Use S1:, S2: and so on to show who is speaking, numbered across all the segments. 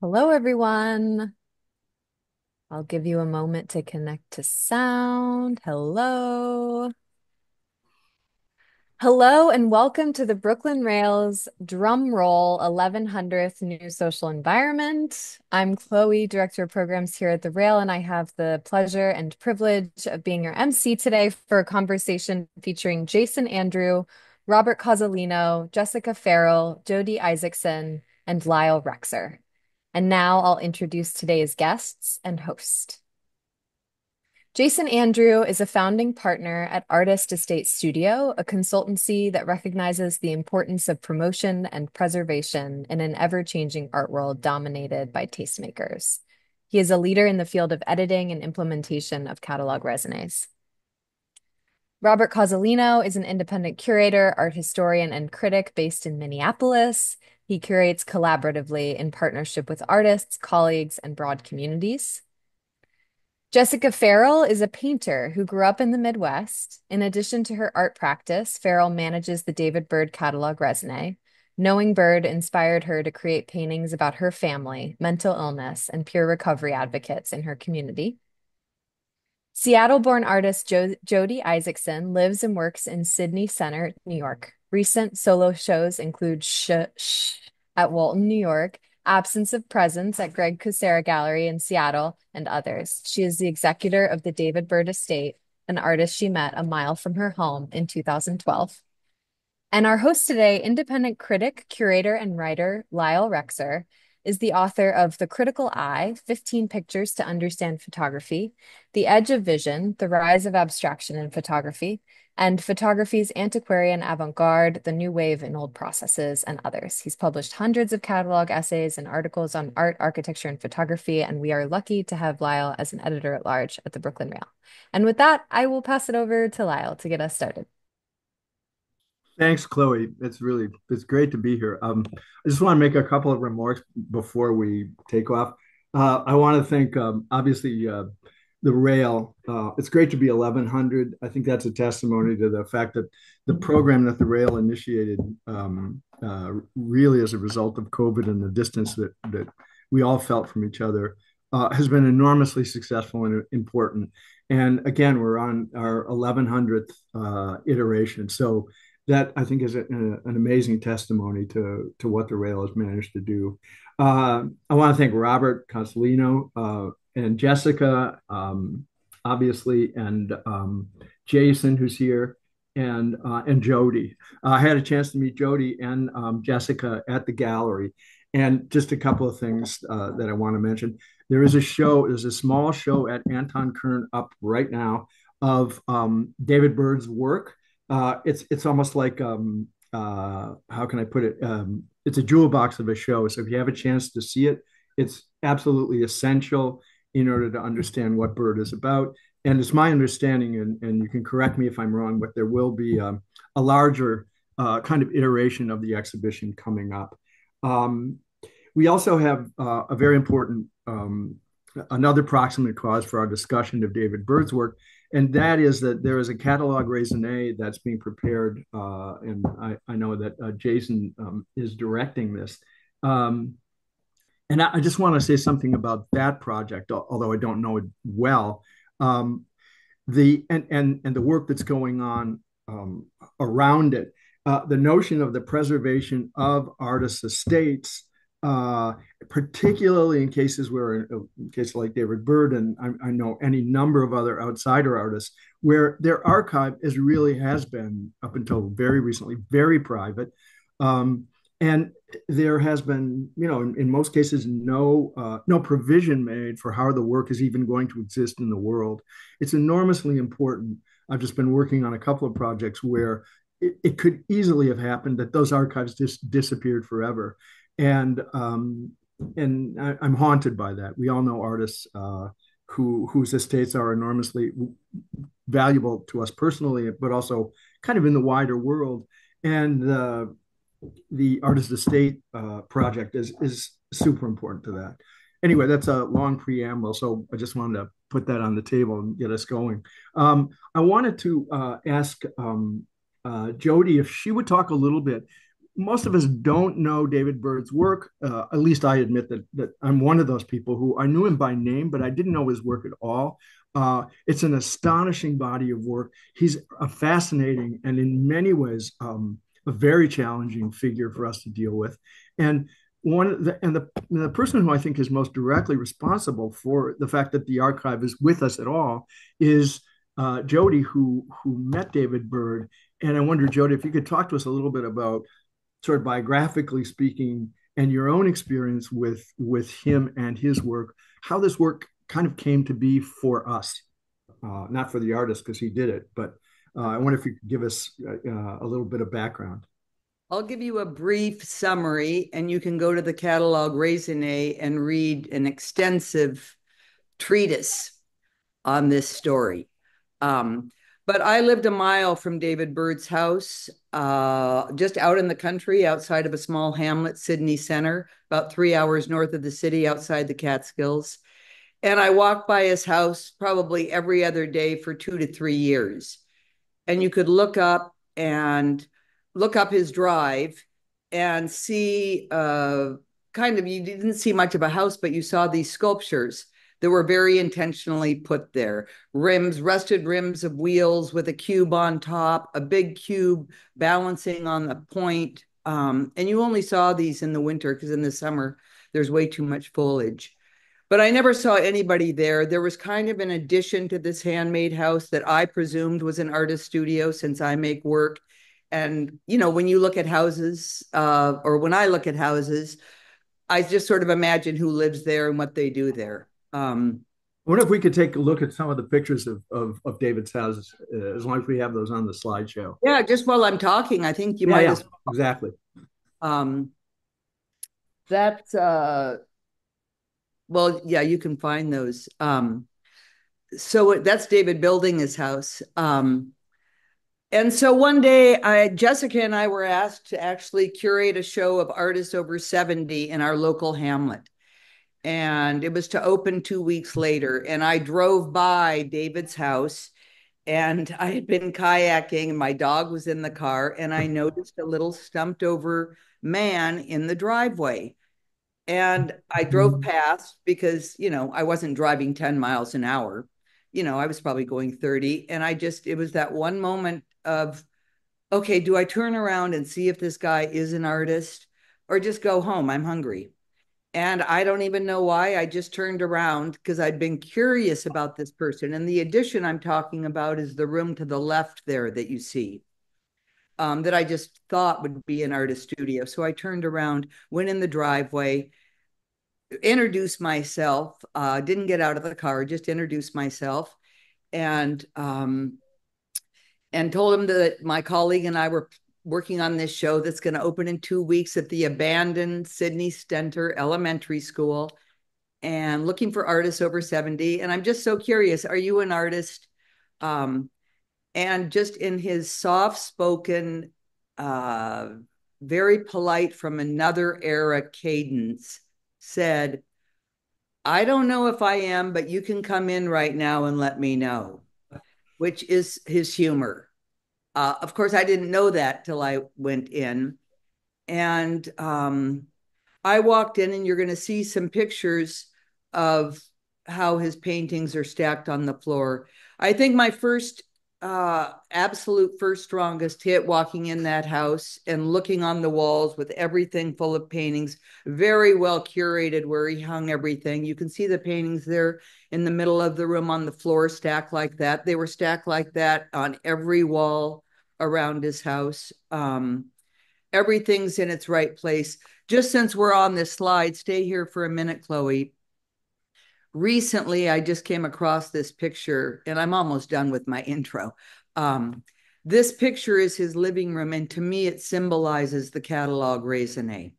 S1: Hello, everyone. I'll give you a moment to connect to sound. Hello. Hello, and welcome to the Brooklyn Rails drum roll 1100th New Social Environment. I'm Chloe, Director of Programs here at the Rail, and I have the pleasure and privilege of being your MC today for a conversation featuring Jason Andrew, Robert Cozzolino, Jessica Farrell, Jody Isaacson, and Lyle Rexer. And now I'll introduce today's guests and host. Jason Andrew is a founding partner at Artist Estate Studio, a consultancy that recognizes the importance of promotion and preservation in an ever-changing art world dominated by tastemakers. He is a leader in the field of editing and implementation of Catalogue Raisonnés. Robert Cozzolino is an independent curator, art historian, and critic based in Minneapolis. He curates collaboratively in partnership with artists, colleagues, and broad communities. Jessica Farrell is a painter who grew up in the Midwest. In addition to her art practice, Farrell manages the David Byrd Catalogue Raisonné. Knowing Byrd inspired her to create paintings about her family, mental illness, and peer recovery advocates in her community. Seattle-born artist Jody Isaacson lives and works in Sydney Center, New York. Recent solo shows include Shh at Walton, New York, Absence of Presence at Greg Kucera Gallery in Seattle, and others. She is the executor of the David Byrd Estate, an artist she met a mile from her home in 2012. And our host today, independent critic, curator, and writer Lyle Rexer, is the author of The Critical Eye, 15 Pictures to Understand Photography, The Edge of Vision, The Rise of Abstraction in Photography, and Photography's Antiquarian Avant-Garde, The New Wave in Old Processes, and others. He's published hundreds of catalog essays and articles on art, architecture, and photography, and we are lucky to have Lyle as an editor-at-large at the Brooklyn Rail. And with that, I will pass it over to Lyle to get us started.
S2: Thanks, Chloe. It's great to be here. I just want to make a couple of remarks before we take off. I want to thank obviously the rail. It's great to be 1100. I think that's a testimony to the fact that the program that the rail initiated really as a result of COVID and the distance that we all felt from each other has been enormously successful and important. And again, we're on our 1100th iteration. So that I think is an amazing testimony to what the rail has managed to do. I want to thank Robert Cozzolino and Jessica, obviously, and Jason, who's here, and Jody. I had a chance to meet Jody and Jessica at the gallery, and just a couple of things that I want to mention. There's a small show at Anton Kern up right now of David Byrd's work. It's almost like how can I put it? It's a jewel box of a show. So if you have a chance to see it, it's absolutely essential in order to understand what Byrd is about. And it's my understanding, and you can correct me if I'm wrong, but there will be a larger kind of iteration of the exhibition coming up. Um, we also have a very important another proximate cause for our discussion of David Byrd's work, and that is that there is a Catalogue Raisonné that's being prepared, and I know that Jason is directing this. Um, and I just want to say something about that project, although I don't know it well. Um, and the work that's going on around it, the notion of the preservation of artists' estates, uh, particularly in cases where, in cases like David Byrd, and I know any number of other outsider artists, where their archive has been up until very recently very private. Um, and there has been, in most cases, no provision made for how the work is even going to exist in the world. It's enormously important. I've just been working on a couple of projects where it could easily have happened that those archives just disappeared forever, and I'm haunted by that. We all know artists whose estates are enormously valuable to us personally, but also kind of in the wider world. And the artist estate project is super important to that. Anyway, that's a long preamble, so I just wanted to put that on the table and get us going. I wanted to ask Jody if she would talk a little bit. most of us don't know David Byrd's work. At least I admit that I'm one of those people who I knew him by name, but I didn't know his work at all. It's an astonishing body of work. He's a fascinating and in many ways a very challenging figure for us to deal with. And the person who I think is most directly responsible for the fact that the archive is with us at all is Jody, who met David Byrd. And I wonder, Jody, if you could talk to us a little bit about sort of biographically speaking and your own experience with him and his work, how this work kind of came to be for us, not for the artist because he did it, but I wonder if you could give us a little bit of background.
S3: I'll give you a brief summary, and you can go to the Catalogue Raisonné and read an extensive treatise on this story. But I lived a mile from David Byrd's house, just out in the country, outside of a small hamlet, Sydney Center, about 3 hours north of the city, outside the Catskills. And I walked by his house probably every other day for 2 to 3 years. And you could look up his drive and see you didn't see much of a house, but you saw these sculptures that were very intentionally put there. Rusted rims of wheels with a cube on top, a big cube balancing on the point. And you only saw these in the winter because in the summer, there's way too much foliage. But I never saw anybody there. There was kind of an addition to this handmade house that I presumed was an artist studio since I make work. And, when you look at houses, or when I look at houses, I just sort of imagine who lives there and what they do there.
S2: I wonder if we could take a look at some of the pictures of David's houses, as long as we have those on the slideshow.
S3: Yeah, just while I'm talking, I think you might
S2: Yeah,
S3: as well.
S2: exactly.
S3: Um, that's, well, yeah, you can find those. So that's David building his house. And so one day, Jessica and I were asked to actually curate a show of artists over 70 in our local hamlet. And it was to open 2 weeks later. And I drove by David's house, and I had been kayaking and my dog was in the car, and I noticed a little stumped over man in the driveway. And I drove past because, I wasn't driving 10 miles an hour. I was probably going 30. And it was that one moment of, okay, do I turn around and see if this guy is an artist or just go home? I'm hungry. And I don't even know why. I just turned around because I'd been curious about this person. And the addition I'm talking about is the room to the left there that you see, that I just thought would be an artist studio. So I turned around, went in the driveway, introduced myself, didn't get out of the car, just introduced myself, and told him that my colleague and I were working on this show that's going to open in 2 weeks at the abandoned Sydney Center Elementary School, and looking for artists over 70. And I'm just so curious, are you an artist? And just in his soft-spoken, very polite from another era cadence, said, I don't know if I am, but you can come in right now and let me know, which is his humor. Of course, I didn't know that till I went in. And I walked in, and you're going to see some pictures of how his paintings are stacked on the floor. I think my absolute first strongest hit walking in that house and looking on the walls with everything full of paintings, very well curated where he hung everything. You can see the paintings there in the middle of the room on the floor stacked like that. They were stacked like that on every wall around his house. Everything's in its right place. Just since we're on this slide, stay here for a minute, Chloe. Recently, I just came across this picture, and I'm almost done with my intro. This picture is his living room, and to me, it symbolizes the Catalogue Raisonné.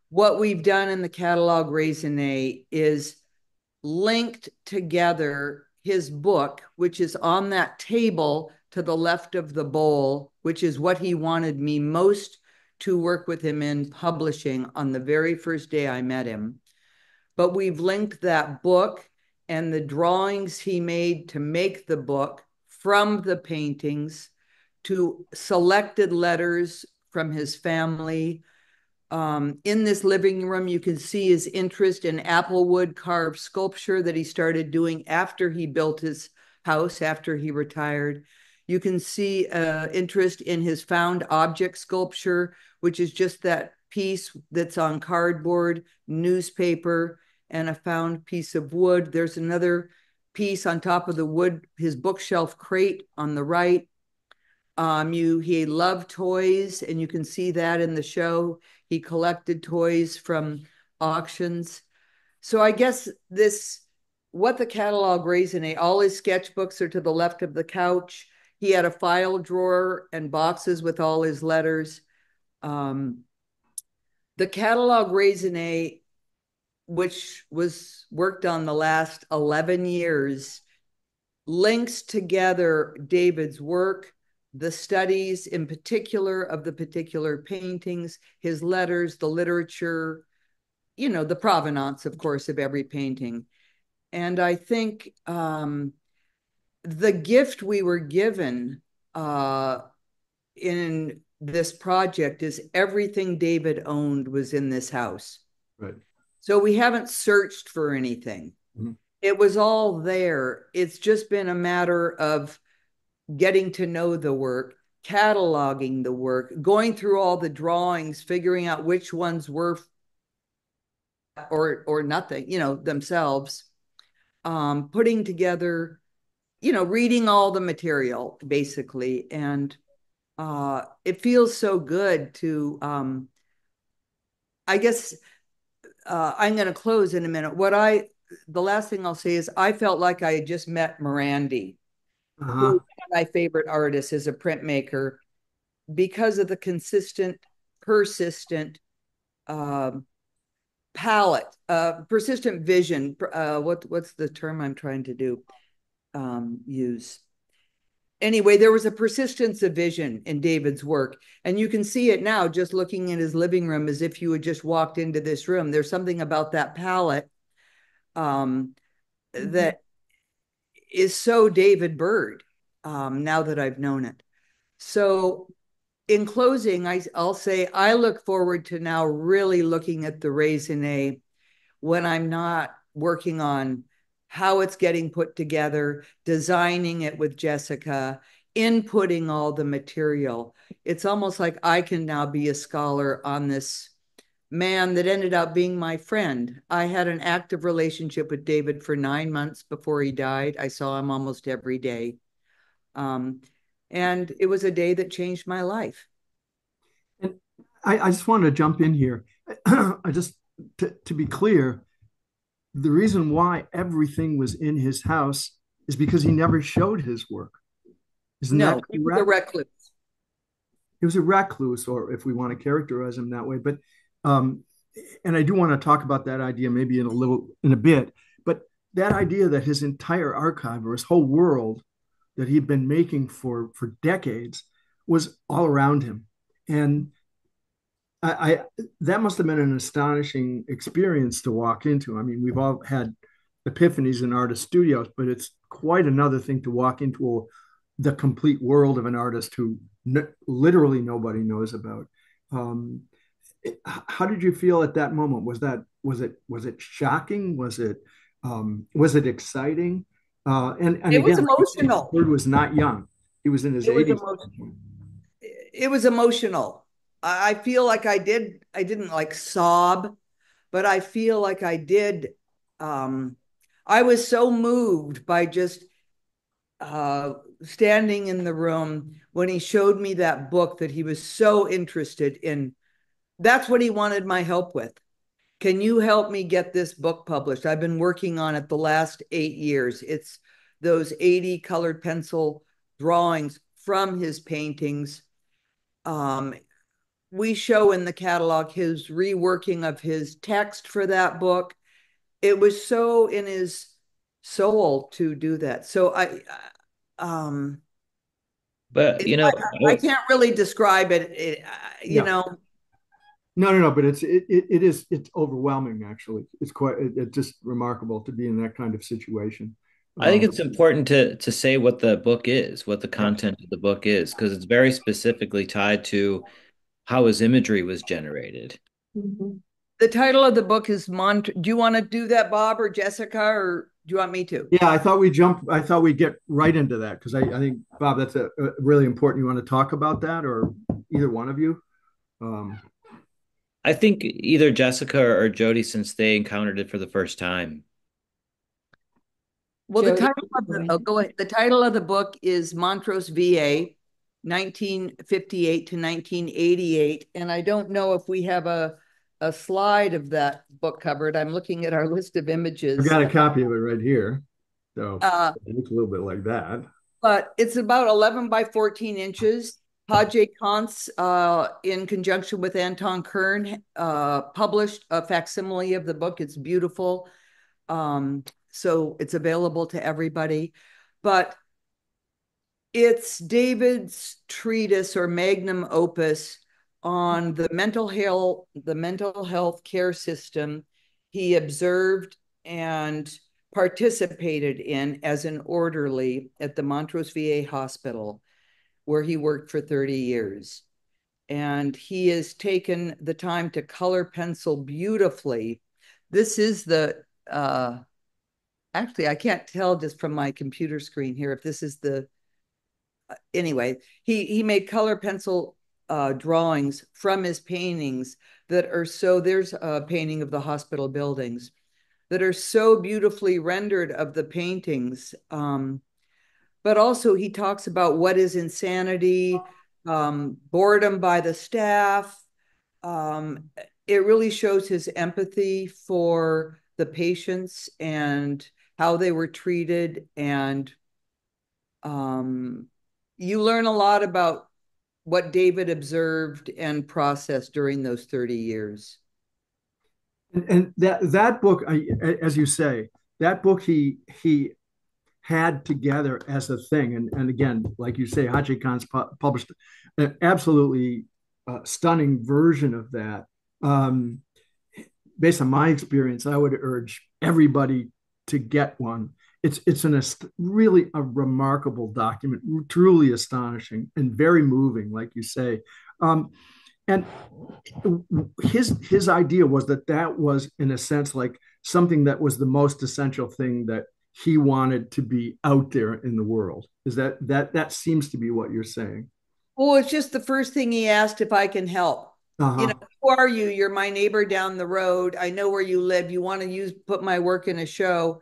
S3: What we've done in the Catalogue Raisonné is linked together his book, which is on that table to the left of the bowl, which is what he wanted me most to work with him in publishing on the very first day I met him. But we've linked that book and the drawings he made to make the book from the paintings to selected letters from his family. In this living room, you can see his interest in applewood carved sculpture that he started doing after he built his house, after he retired. You can see interest in his found object sculpture, which is just that piece that's on cardboard, newspaper, and a found piece of wood. There's another piece on top of the wood, his bookshelf crate on the right. He loved toys, and you can see that in the show. He collected toys from auctions. So I guess what the catalog Raisonné, all his sketchbooks are to the left of the couch. He had a file drawer and boxes with all his letters. The catalog Raisonné, which was worked on the last 11 years, links together David's work, the studies in particular of the particular paintings, his letters, the literature, the provenance, of course, of every painting. And I think the gift we were given in this project is everything David owned was in this house.
S2: Right.
S3: So we haven't searched for anything. Mm-hmm. It was all there. It's just been a matter of getting to know the work, cataloging the work, going through all the drawings, figuring out which ones were or nothing, themselves, putting together, reading all the material basically. And it feels so good to, I guess I'm going to close in a minute. The last thing I'll say is I felt like I had just met Morandi, who my favorite artist as a printmaker, because of the consistent, persistent palette, persistent vision. What's the term I'm trying to use? Anyway, there was a persistence of vision in David's work, and you can see it now just looking in his living room as if you had just walked into this room. There's something about that palette that is so David Byrd, now that I've known it. So in closing, I'll say I look forward to now really looking at the Raisonné when I'm not working on how it's getting put together, designing it with Jessica, inputting all the material. It's almost like I can now be a scholar on this man that ended up being my friend. I had an active relationship with David for 9 months before he died. I saw him almost every day. And it was a day that changed my life.
S2: And I just want to jump in here. To be clear, the reason why everything was in his house is because he never showed his work. Isn't that correct?
S3: He was a recluse.
S2: He was a recluse, or if we want to characterize him that way. But and I do want to talk about that idea maybe in a bit. But that idea that his entire archive or his whole world that he'd been making for decades was all around him. And I that must have been an astonishing experience to walk into. I mean, we've all had epiphanies in artist studios, but it's quite another thing to walk into the complete world of an artist who literally nobody knows about. How did you feel at that moment? Was it shocking? Was it exciting? And
S3: it
S2: again,
S3: was emotional.
S2: Byrd was not young. He was in his 80s.
S3: It was emotional. I feel like I didn't like sob, but I feel like I did. I was so moved by just standing in the room when he showed me that book that he was so interested in. That's what he wanted my help with. Can you help me get this book published? I've been working on it the last 8 years. It's those 80 colored pencil drawings from his paintings. We show in the catalog his reworking of his text for that book. It was so in his soul to do that. So
S4: but
S3: I can't really describe it.
S2: No, but it's overwhelming. Actually, it's just remarkable to be in that kind of situation.
S4: I think it's important to say what the book is, what the content of the book is, because it's very specifically tied to how his imagery was generated.
S5: Mhm.
S3: The title of the book is Do you want to do that, Bob or Jessica, or do you want me to?
S2: Yeah, I thought we'd get right into that because I think, Bob, that's a really important. You want to talk about that, or either one of you? Um,
S4: I think either Jessica or Jody, since they encountered it for the first time.
S3: Well,
S5: Jody,
S3: go ahead. The title of the book is Montrose, VA, 1958 to 1988. And I don't know if we have a slide of that book covered. I'm looking at our list of
S2: I've
S3: images.
S2: got a copy of it right here. So
S3: Uh,
S2: it looks a little bit like that.
S3: but it's about 11 by 14 inches. Haje Kantz, in conjunction with Anton Kern, published a facsimile of the book. It's beautiful. So it's available to everybody. But it's David's treatise or magnum opus on the mental health care system he observed and participated in as an orderly at the Montrose VA hospital, where he worked for 30 years. And he has taken the time to color pencil beautifully. This is actually, I can't tell just from my computer screen here if this is anyway, he made color pencil drawings from his paintings that are there's a painting of the hospital buildings that are so beautifully rendered of the paintings. But also he talks about what is insanity, boredom by the staff. It really shows his empathy for the patients and how they were treated. And you learn a lot about what David observed and processed during those 30 years.
S2: And that book, as you say, that book he had together as a thing. And again, like you say, Haji Khan's published an absolutely stunning version of that. Um, Based on my experience, I would urge everybody to get one. It's really a remarkable document, truly astonishing and very moving, like you say. And his idea was that was in a sense like something that was the most essential thing that he wanted to be out there in the world. Is that seems to be what you're saying?
S3: Well, it's just the first thing he asked if I can help. You know,
S2: Uh-huh.
S3: who are you? You're my neighbor down the road. I know where you live. You want to put my work in a show.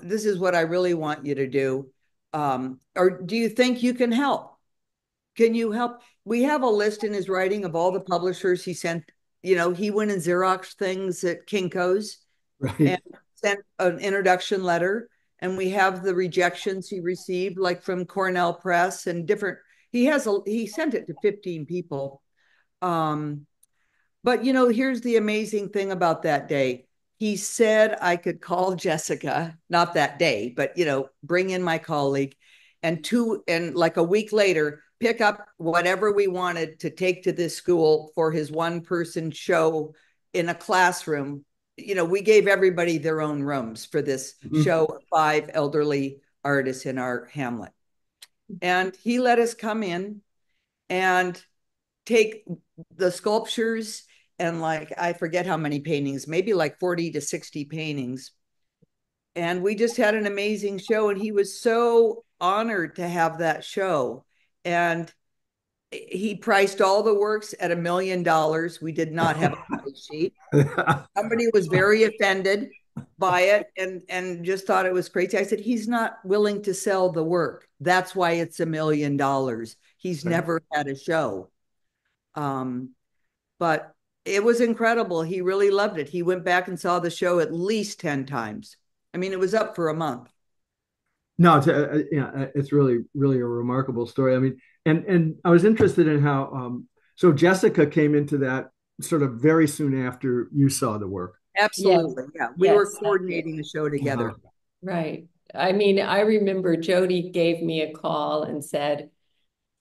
S3: This is what I really want you to do. Or do you think you can help? Can you help? We have a list in his writing of all the publishers he sent. You know, he went and Xerox things at Kinko's
S2: Right.
S3: and sent an introduction letter. And we have the rejections he received, like from Cornell Press and different. He sent it to 15 people. Um, but you know, here's the amazing thing about that day. He said I could call Jessica, not that day, but you know, bring in my colleague, and like a week later, pick up whatever we wanted to take to this school for his one person show in a classroom. You know, we gave everybody their own rooms for this
S2: Mhm.
S3: show of 5 elderly artists in our hamlet. And he let us come in and take the sculptures and like I forget how many paintings, maybe like 40 to 60 paintings. And we just had an amazing show, and he was so honored to have that show. And he priced all the works at $1 million. We did not have a price sheet. Somebody was very offended by it and just thought it was crazy. I said, he's not willing to sell the work. That's why it's $1 million. He's never had a show. But it was incredible. He really loved it. He went back and saw the show at least 10 times. I mean, it was up for a month.
S2: No, it's really, really a remarkable story. I mean, and I was interested in how so Jessica came into that sort of very soon after you saw the work.
S5: Yes,
S3: Absolutely. Yeah. We were
S5: yes, I did.
S3: coordinating the show together.
S2: Uh-huh.
S5: Right. I mean, I remember Jody gave me a call and said,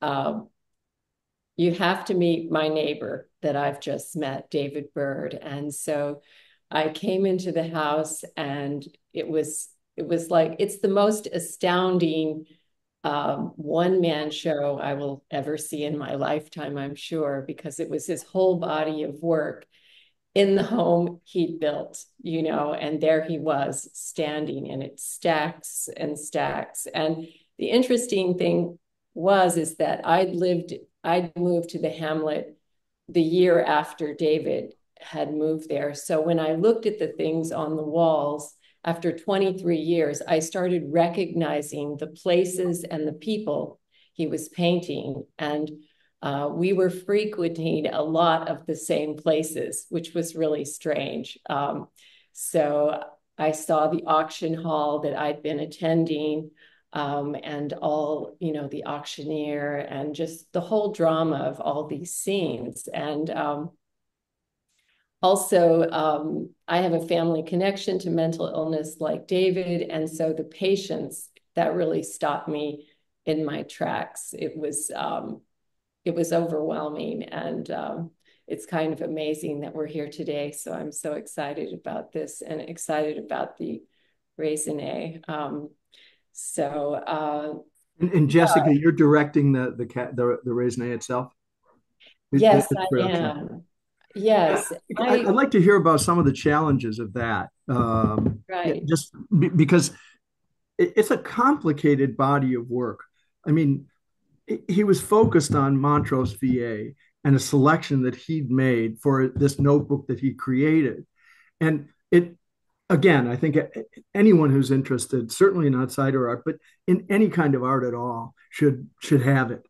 S5: um, you have to meet my neighbor that I've just met, David Byrd. And so I came into the house and it was like it's the most astounding one-man show I will ever see in my lifetime, I'm sure, because it was his whole body of work in the home he'd built, and there he was standing in it, stacks and stacks. And the interesting thing is that I'd moved to the hamlet the year after David had moved there. So when I looked at the things on the walls, after 23 years, I started recognizing the places and the people he was painting. And we were frequenting a lot of the same places, which was really strange. So I saw the auction hall that I'd been attending, and all, the auctioneer, and just the whole drama of all these scenes. And also, I have a family connection to mental illness like David. And so the patience that really stopped me in my tracks. It was overwhelming. And it's kind of amazing that we're here today. So I'm so excited about this and excited about the Raisonné.
S2: And Jessica, you're directing the Raisonné itself?
S5: Yes, I am. Yes.
S2: I'd like to hear about some of the challenges of that.
S5: Right.
S2: Just because it's a complicated body of work. I mean, he was focused on Montrose, VA, and a selection that he'd made for this notebook that he created. And again, I think anyone who's interested, certainly in outsider art, but in any kind of art at all, should have it.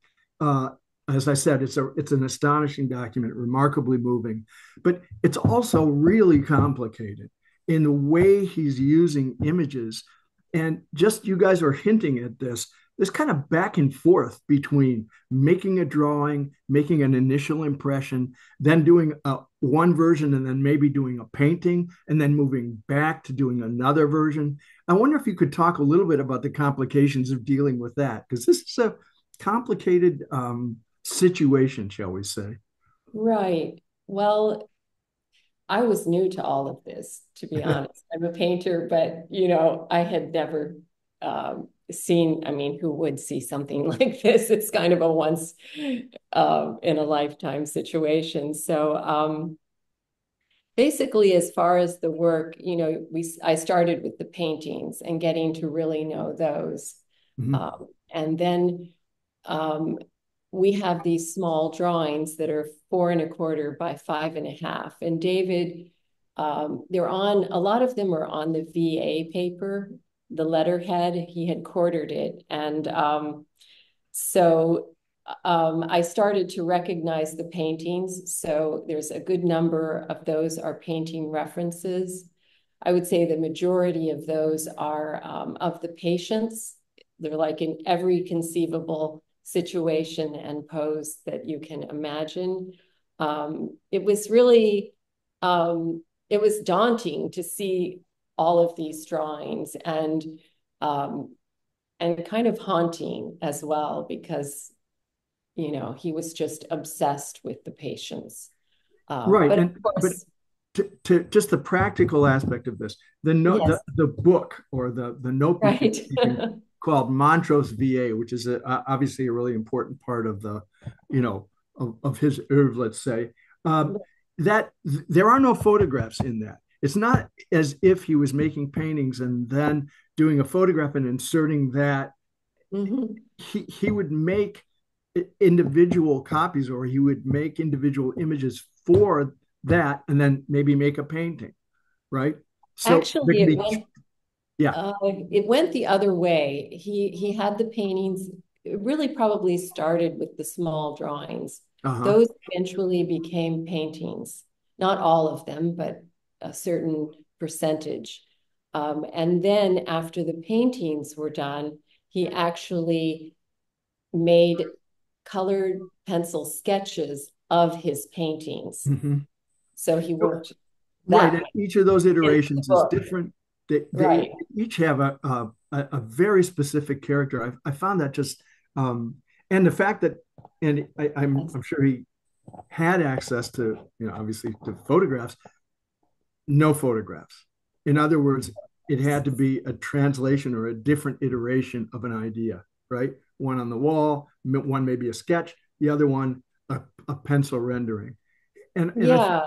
S2: As I said, it's an astonishing document, remarkably moving, but it's also really complicated in the way he's using images. And just, you guys are hinting at this kind of back and forth between making a drawing, making an initial impression, then doing one version, and then maybe doing a painting, and then moving back to doing another version. I wonder if you could talk a little bit about the complications of dealing with that, because this is a complicated situation, shall we say.
S5: Right. Well, I was new to all of this, to be honest. I'm a painter, but, I had never seen, who would see something like this? It's kind of a once in a lifetime situation. So basically, as far as the work, I started with the paintings and getting to really know those.
S2: Mm-hmm.
S5: And then we have these small drawings that are 4¼ by 5½. And David, a lot of them are on the VA paper, the letterhead. He had quartered it. And so I started to recognize the paintings. So there's a good number of those are painting references. I would say the majority of those are of the patients. They're like in every conceivable situation and pose that you can imagine. It was really, it was daunting to see all of these drawings, and kind of haunting as well, because, he was just obsessed with the patients.
S2: Right.
S5: But
S2: and
S5: of course,
S2: to just the practical aspect of this,
S5: yes.
S2: the book or the notebook
S5: Right.
S2: called Montrose VA, which is obviously a really important part of the, of his oeuvre, let's say, that there are no photographs in that. It's not as if he was making paintings and then doing a photograph and inserting that.
S5: Mm-hmm.
S2: He would make individual copies, or he would make individual images for that, and then maybe make a painting, right? So
S5: Actually,
S2: yeah.
S5: It went the other way. He had the paintings. It really probably started with the small drawings. Those eventually became paintings. Not all of them, but a certain percentage. And then after the paintings were done, he actually made colored pencil sketches of his paintings.
S2: Mm-hmm.
S5: So he worked
S2: right. And each of those iterations is different. They each have a very specific character. I found that just, and the fact that, and I'm sure he had access to, obviously to photographs, no photographs. In other words, it had to be a translation or a different iteration of an idea, right? one on the wall, one maybe a sketch, the other one a pencil rendering. And I
S5: Yeah.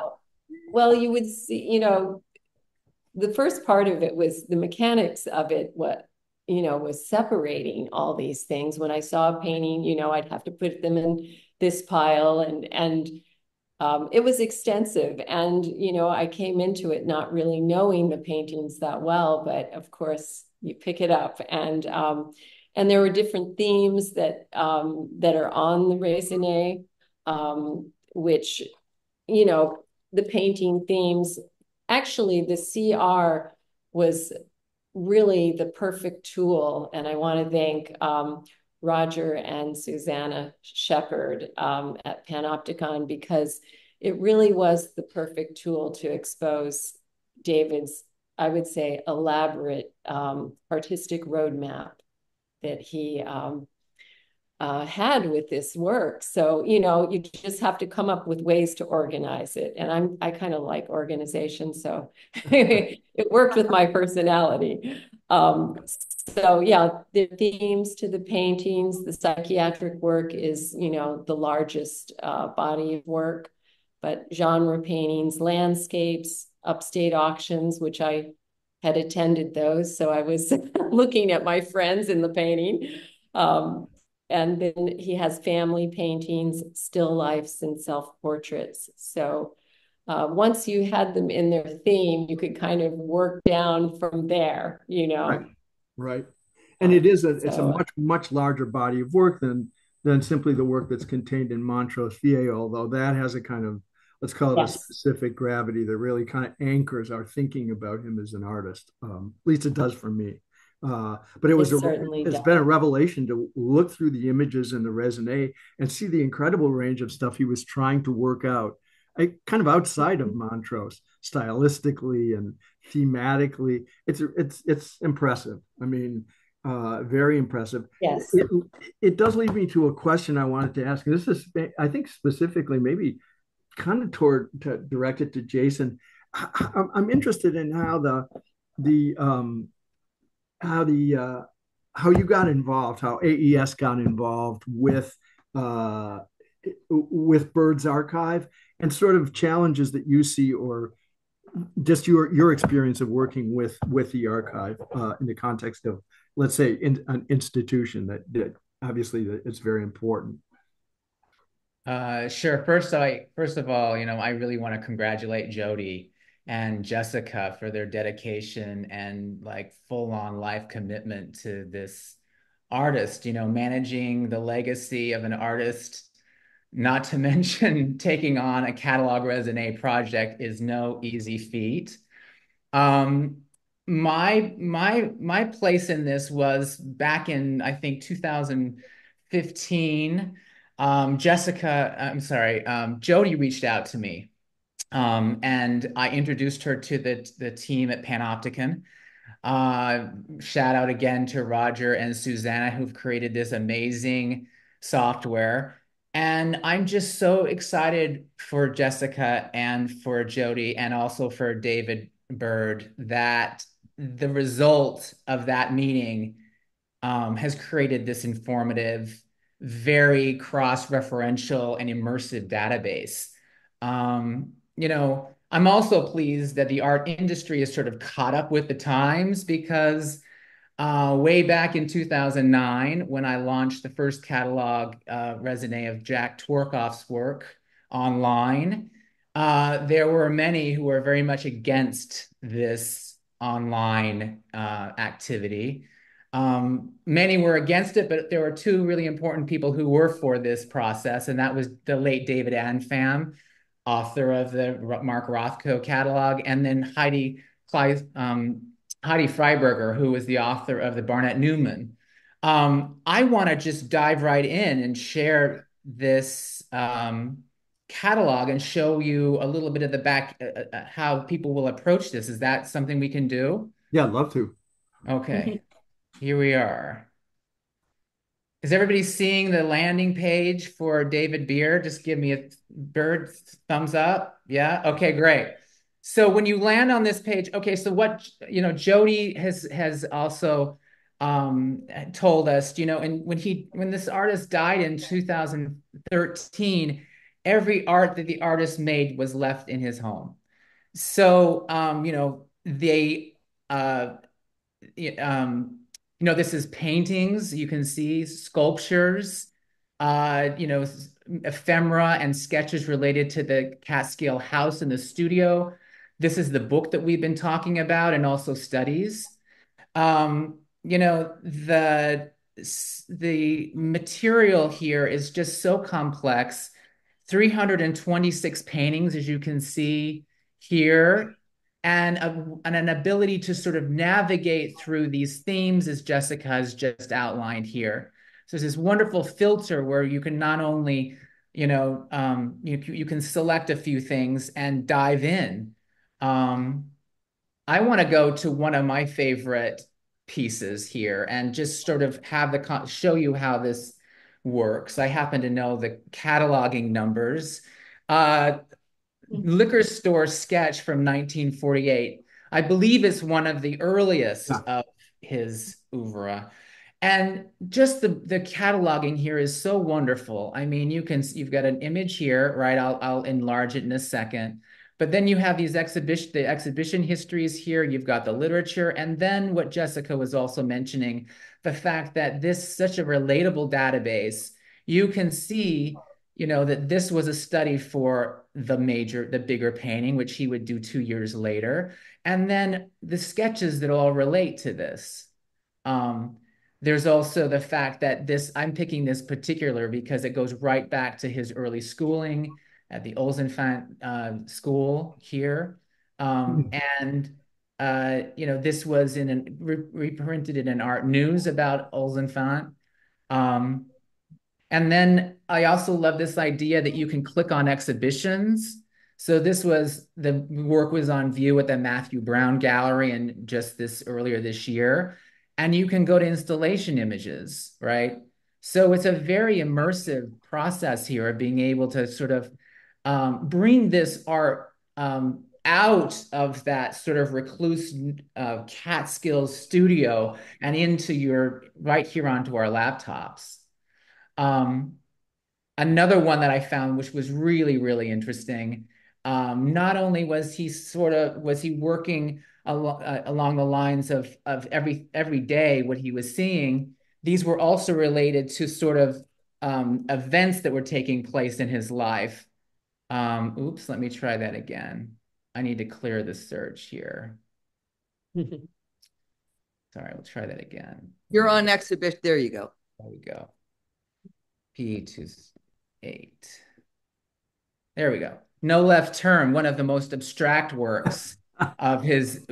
S5: Well, you would see, the first part of it was the mechanics of it, what, was separating all these things. When I saw a painting, I'd have to put them in this pile and it was extensive. And, I came into it not really knowing the paintings that well, but of course you pick it up. And there were different themes that are on the Raisonné, which, the painting themes. Actually, the CR was really the perfect tool. And I want to thank Roger and Susanna Shepard at Panopticon, because it really was the perfect tool to expose David's, I would say, elaborate artistic roadmap that he had with this work. So, you just have to come up with ways to organize it. And I kind of like organization. So it worked with my personality. So yeah, the themes to the paintings, the psychiatric work is, the largest body of work, but genre paintings, landscapes, upstate auctions, which I had attended those. So I was looking at my friends in the painting. And then he has family paintings, still lifes, and self-portraits. So once you had them in their theme, you could kind of work down from there,
S2: right, right. And it's a
S5: So
S2: much larger body of work than simply the work that's contained in Montrose VA, although that has a kind of, let's call it a
S5: yes,
S2: specific gravity that really kind of anchors our thinking about him as an artist. At least it does for me. But
S5: it certainly
S2: it's
S5: does.
S2: been a revelation to look through the images in the Raisonné and see the incredible range of stuff he was trying to work out, kind of outside of Montrose, stylistically and thematically. It's impressive. I mean, very impressive.
S5: Yes.
S2: It does lead me to a question I wanted to ask. And this is, I think, specifically maybe kind of directed to Jason. I'm interested in the how the how you got involved, how AES got involved uh, with Byrd's archive, and sort of challenges that you see, or just your experience of working with the archive in the context of, let's say, an institution that obviously it's very important.
S6: Sure. First of all, I really want to congratulate Jody and Jessica for their dedication and like full on life commitment to this artist, managing the legacy of an artist, not to mention taking on a catalog raisonné project is no easy feat. Um, my place in this was back in, I think, 2015. Jody reached out to me, and I introduced her to the team at Panopticon. Shout out again to Roger and Susanna, who've created this amazing software. And I'm just so excited for Jessica and for Jody and also for David Byrd that the result of that meeting has created this informative, very cross-referential and immersive database. I'm also pleased that the art industry is sort of caught up with the times because way back in 2009, when I launched the first catalog raisonné of Jack Tworkov's work online, there were many who were very much against this online activity. Many were against it, but there were two really important people who were for this process, and that was the late David Anfam, author of the Mark Rothko catalog, and then Heidi Freiberger, who was the author of the Barnett Newman. I want to just dive right in and share this catalog and show you a little bit of the back, how people will approach this. Is that something we can do?
S2: Yeah, I'd love to.
S6: Okay, here we are. Is everybody seeing the landing page for David Byrd? Just give me a Byrd thumbs up. Yeah. Okay, great. So when you land on this page, okay, so what, Jody has also told us, and when this artist died in 2013, every art that the artist made was left in his home. So, they, uh, this is paintings. You can see sculptures, ephemera and sketches related to the Catskill house in the studio. This is the book that we've been talking about, and also studies. The material here is just so complex. 326 paintings, as you can see here, and an ability to sort of navigate through these themes, as Jessica has just outlined here. So there's this wonderful filter where you can not only, you can select a few things and dive in. I want to go to one of my favorite pieces here and just sort of have show you how this works. I happen to know the cataloging numbers. Liquor store sketch from 1948. I believe it's one of the earliest of his oeuvre. And just the cataloging here is so wonderful. I mean, you've got an image here, right? I'll enlarge it in a second. But then you have the exhibition histories here. You've got the literature, and then what Jessica was also mentioning, the fact that this such a relatable database. You can see, that this was a study for the bigger painting, which he would do 2 years later, and then the sketches that all relate to this. There's also the fact that I'm picking this particular because it goes right back to his early schooling at the Olsenfant school here. And this was reprinted in an art news about Olsenfant. And then I also love this idea that you can click on exhibitions. So the work was on view at the Matthew Brown Gallery and just earlier this year. And you can go to installation images, right? So it's a very immersive process here of being able to sort of bring this art out of that sort of recluse Catskills studio and right here onto our laptops. Another one that I found, which was really, really interesting, not only was he working along the lines of every day what he was seeing, these were also related to sort of events that were taking place in his life. Oops, let me try that again. I need to clear the search here. Sorry, we'll try that again.
S3: You're on exhibition. There you go.
S6: There we go. P28. There we go. No Left Turn, one of the most abstract works of his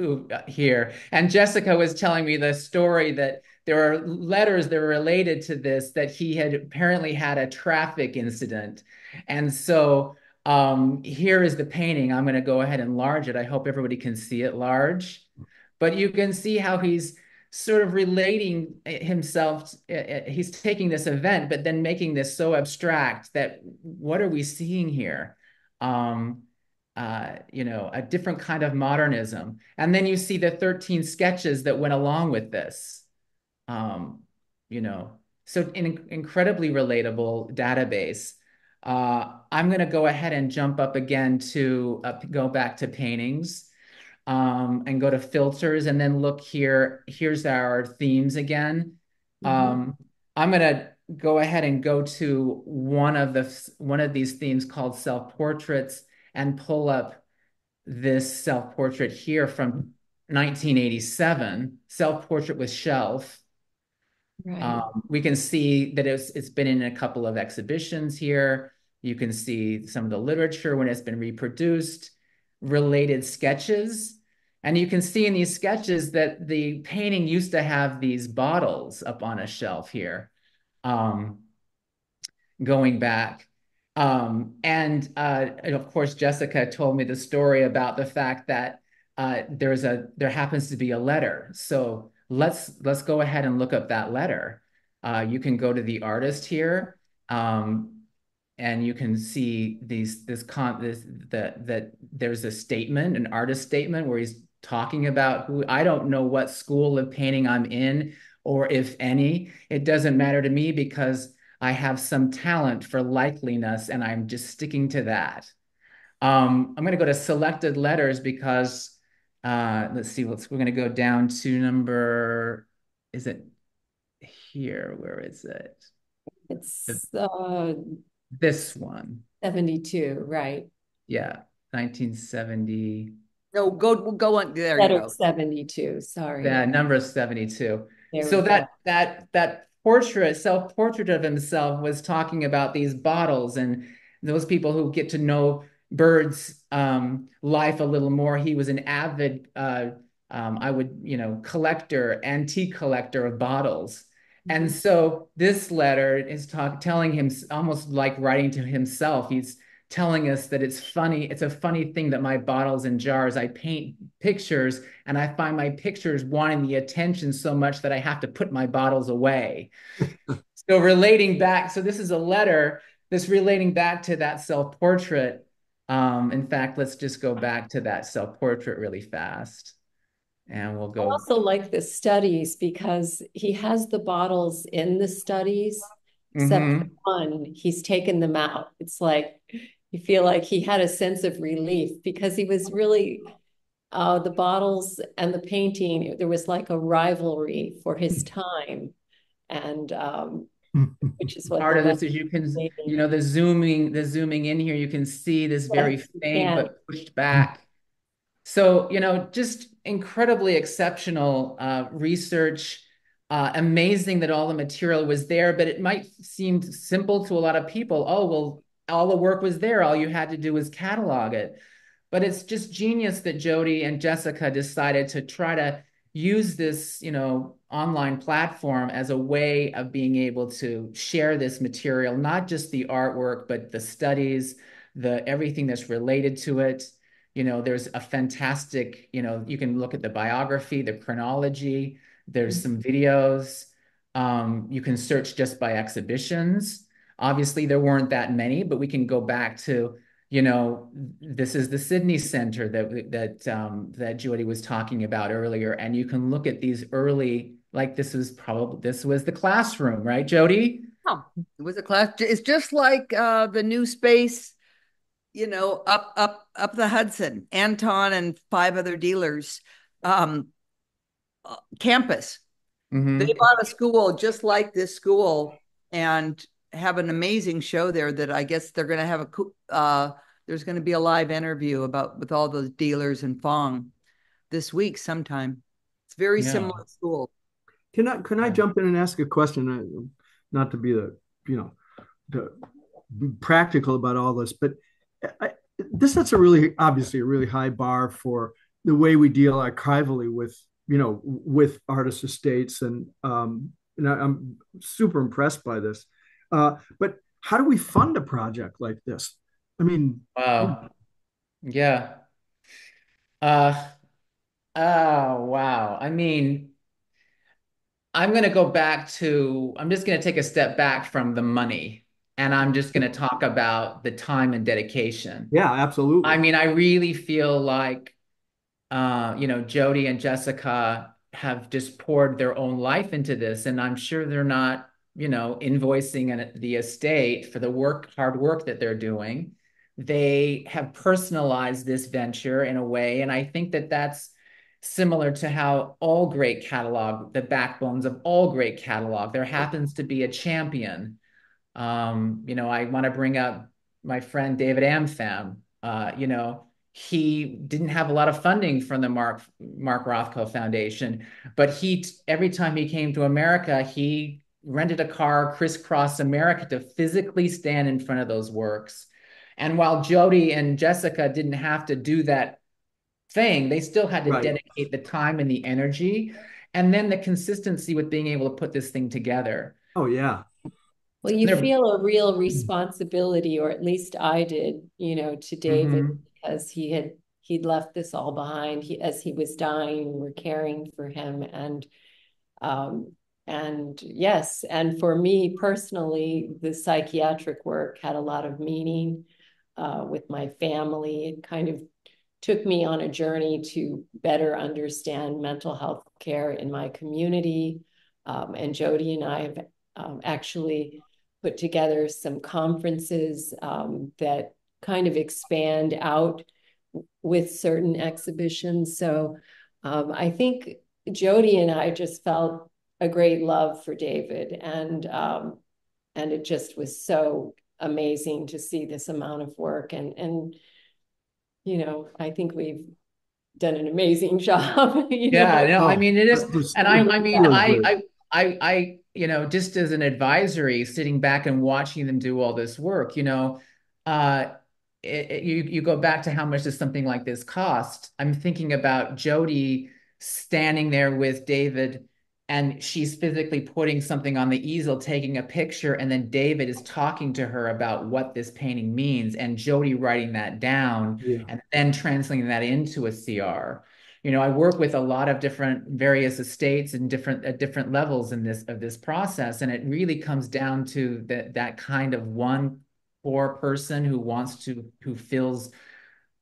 S6: here. And Jessica was telling me the story that there are letters that were related to this, that he had apparently had a traffic incident. And so here is the painting. I'm going to go ahead and enlarge it. I hope everybody can see it large. But you can see how he's sort of relating himself. He's taking this event, but then making this so abstract that what are we seeing here? A different kind of modernism. And then you see the 13 sketches that went along with this. So an incredibly relatable database. I'm going to go ahead and jump up again to go back to paintings. And go to filters and then look here. Here's our themes again. I'm going to go ahead and go to one of these themes called self-portraits and pull up this self-portrait here from 1987, self-portrait with shelf.
S5: Right.
S6: We can see that it's been in a couple of exhibitions here. You can see some of the literature when it's been reproduced, related sketches. And you can see in these sketches that the painting used to have these bottles up on a shelf here, going back. And of course, Jessica told me the story about the fact that there happens to be a letter. So let's go ahead and look up that letter. You can go to the artist here, and you can see that there's a statement, an artist statement, where he's talking about I don't know what school of painting I'm in or if any. It doesn't matter to me because I have some talent for likeliness and I'm just sticking to that. I'm going to go to selected letters because let's see, we're going to go down to number, is it here? Where is it?
S5: It's
S6: This one.
S5: 72, right?
S6: Yeah, 1970.
S3: No, go on. There you
S5: Letter
S3: go.
S5: 72, sorry.
S6: Yeah, number 72.
S5: There
S6: So
S5: we go.
S6: that portrait, self-portrait of himself was talking about these bottles and those people who get to know Byrd's life a little more. He was an avid collector, antique collector of bottles. And so this letter is telling him, almost like writing to himself. He's telling us that it's funny. It's a funny thing that my bottles and jars, I paint pictures and I find my pictures wanting the attention so much that I have to put my bottles away. So relating back, so this is a letter that's relating back to that self-portrait. In fact, let's just go back to that self-portrait really fast. And we'll
S5: I
S6: go.
S5: also like the studies because he has the bottles in the studies, except for one, he's taken them out. It's like you feel like he had a sense of relief because he was really the bottles and the painting, there was like a rivalry for his time. And which is what
S6: Part
S5: the
S6: of this is you can, the zooming in here, you can see this very faint but pushed back. So, just incredibly exceptional research, amazing that all the material was there, but it might seem simple to a lot of people. Oh, well, all the work was there. All you had to do was catalog it. But it's just genius that Jody and Jessica decided to try to use this, online platform as a way of being able to share this material, not just the artwork, but the studies, everything that's related to it. There's a fantastic, you can look at the biography, the chronology, there's some videos. You can search just by exhibitions. Obviously, there weren't that many, but we can go back to, this is the Sydney Center that Jody was talking about earlier. And you can look at these early, like this was the classroom, right, Jody?
S3: Oh, it was a class. It's just like the new space, up the Hudson, Anton and 5 other dealers, campus. They bought a school just like this school and have an amazing show there that I guess they're going to have there's going to be a live interview with all those dealers in Fong this week sometime. It's very similar school.
S2: Can I jump in and ask a question? Not to be the practical about all this, but this sets obviously a really high bar for the way we deal archivally with artist estates, and I'm super impressed by this. But how do we fund a project like this? I mean,
S6: wow, yeah. Oh, wow. I mean, I'm just going to take a step back from the money and I'm just going to talk about the time and dedication.
S2: Yeah, absolutely.
S6: I mean, I really feel like, Jody and Jessica have just poured their own life into this, and I'm sure they're not, invoicing the estate for the hard work that they're doing. They have personalized this venture in a way, and I think that that's similar to how all great catalog, the backbones of all great catalog, there happens to be a champion. I want to bring up my friend David Amfam. He didn't have a lot of funding from the Mark Rothko Foundation, but every time he came to America, he rented a car, crisscrossed America to physically stand in front of those works. And while Jody and Jessica didn't have to do that thing, they still had to dedicate the time and the energy, and then the consistency with being able to put this thing together.
S2: Oh, yeah.
S5: Well, you feel a real responsibility, or at least I did, to David, because he'd left this all behind. As he was dying, we were caring for him, and yes, and for me personally, the psychiatric work had a lot of meaning with my family. It kind of took me on a journey to better understand mental health care in my community. And Jody and I have actually put together some conferences that kind of expand out with certain exhibitions. So I think Jody and I just felt a great love for David, and it just was so amazing to see this amount of work. And I think we've done an amazing job.
S6: Yeah, no, I
S2: Oh,
S6: mean it is, and I
S2: it's
S6: mean
S2: really great.
S6: just as an advisory, sitting back and watching them do all this work, uh, you go back to how much does something like this cost? I'm thinking about Jody standing there with David, and she's physically putting something on the easel, taking a picture, and then David is talking to her about what this painting means, and Jody writing that down
S2: Yeah.
S6: and then translating that into a CR. I work with a lot of different various estates and different at different levels in this process, and it really comes down to that kind of one core person who feels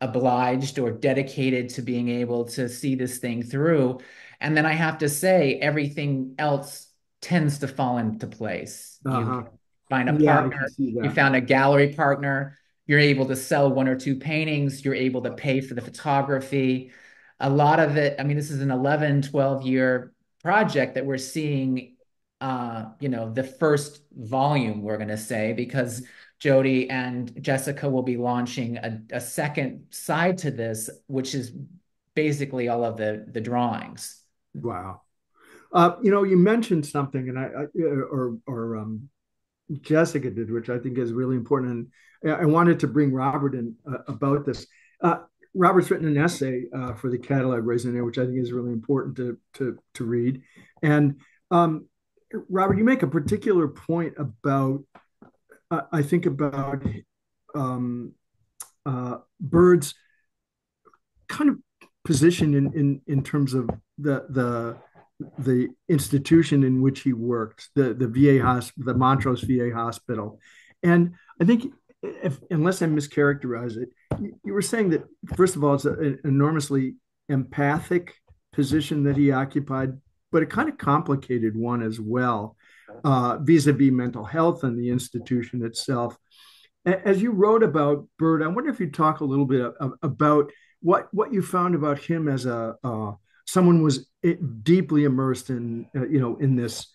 S6: obliged or dedicated to being able to see this thing through. And then I have to say, everything else tends to fall into place. You
S2: Uh-huh.
S6: find a
S2: Yeah, I can
S6: partner,
S2: see
S6: you
S2: that.
S6: found a gallery partner, you're able to sell one or two paintings, you're able to pay for the photography. A lot of it, I mean, this is an 11, 12-year project that we're seeing, the first volume, we're going to say, because Jody and Jessica will be launching a second side to this, which is basically all of the drawings.
S2: Wow. You mentioned something, and or Jessica did, which I think is really important. And I wanted to bring Robert in about this. Uh, Robert's written an essay for the Catalogue Raisonné, which I think is really important to read. And Robert, you make a particular point about, I think about Byrd's kind of position in terms of the institution in which he worked, the VA hospital, the Montrose VA hospital. And I think, unless I mischaracterize it, you were saying that, first of all, it's an enormously empathic position that he occupied, but a kind of complicated one as well, vis-a-vis mental health and the institution itself. As you wrote about Byrd, I wonder if you'd talk a little bit about what you found about him as a someone was deeply immersed in in this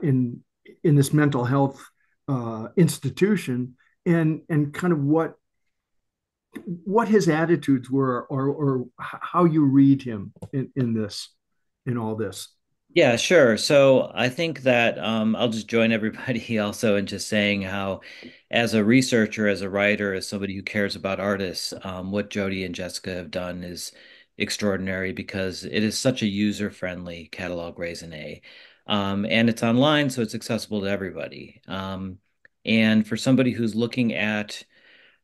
S2: in this mental health institution, and kind of what his attitudes were, or how you read him in all this.
S4: Yeah, sure. So I think that I'll just join everybody also in just saying how, as a researcher, as a writer, as somebody who cares about artists, what Jody and Jessica have done is extraordinary because it is such a user-friendly catalog raisonné. And it's online, so it's accessible to everybody. And for somebody who's looking at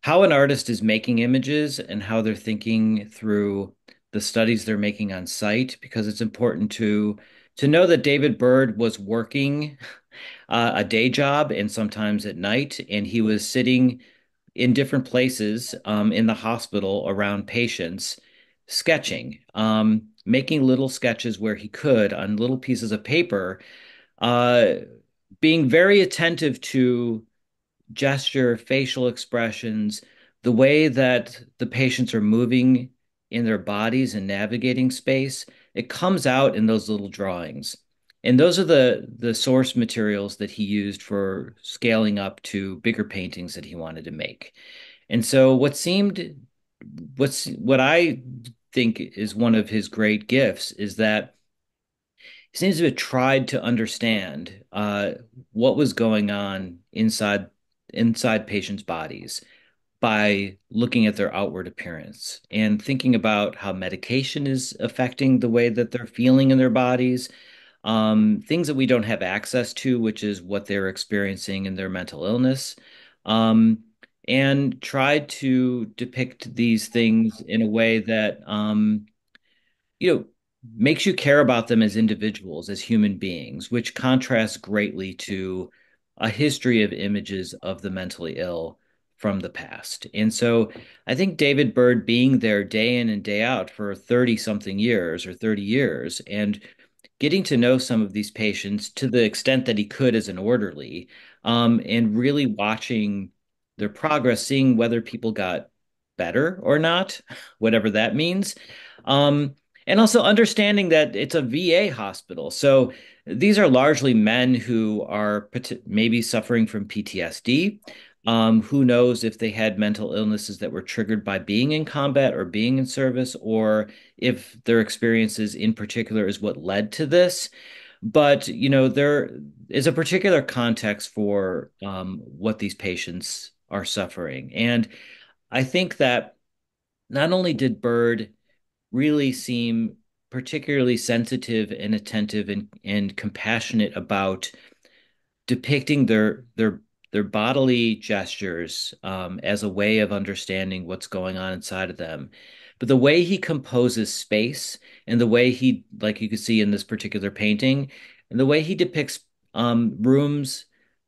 S4: how an artist is making images and how they're thinking through the studies they're making on site, because it's important to know that David Byrd was working a day job and sometimes at night, and he was sitting in different places in the hospital around patients, sketching, making little sketches where he could on little pieces of paper, uh, being very attentive to gesture, facial expressions, the way that the patients are moving in their bodies and navigating space, it comes out in those little drawings. And those are the source materials that he used for scaling up to bigger paintings that he wanted to make. And so what I think is one of his great gifts is that he seems to have tried to understand what was going on inside patients' bodies by looking at their outward appearance and thinking about how medication is affecting the way that they're feeling in their bodies, things that we don't have access to, which is what they're experiencing in their mental illness, um, and tried to depict these things in a way that you know, makes you care about them as individuals, as human beings, which contrasts greatly to a history of images of the mentally ill from the past. And so I think David Byrd being there day in and day out for 30 something years or 30 years and getting to know some of these patients to the extent that he could as an orderly, and really watching their progress, seeing whether people got better or not, whatever that means. And also understanding that it's a VA hospital. So these are largely men who are maybe suffering from PTSD. Who knows if they had mental illnesses that were triggered by being in combat or being in service, or if their experiences in particular is what led to this. But, there is a particular context for what these patients are suffering. And I think that not only did Byrd really seem particularly sensitive and attentive and compassionate about depicting their bodily gestures as a way of understanding what's going on inside of them. But the way he composes space and the way he, like you could see in this particular painting, and the way he depicts rooms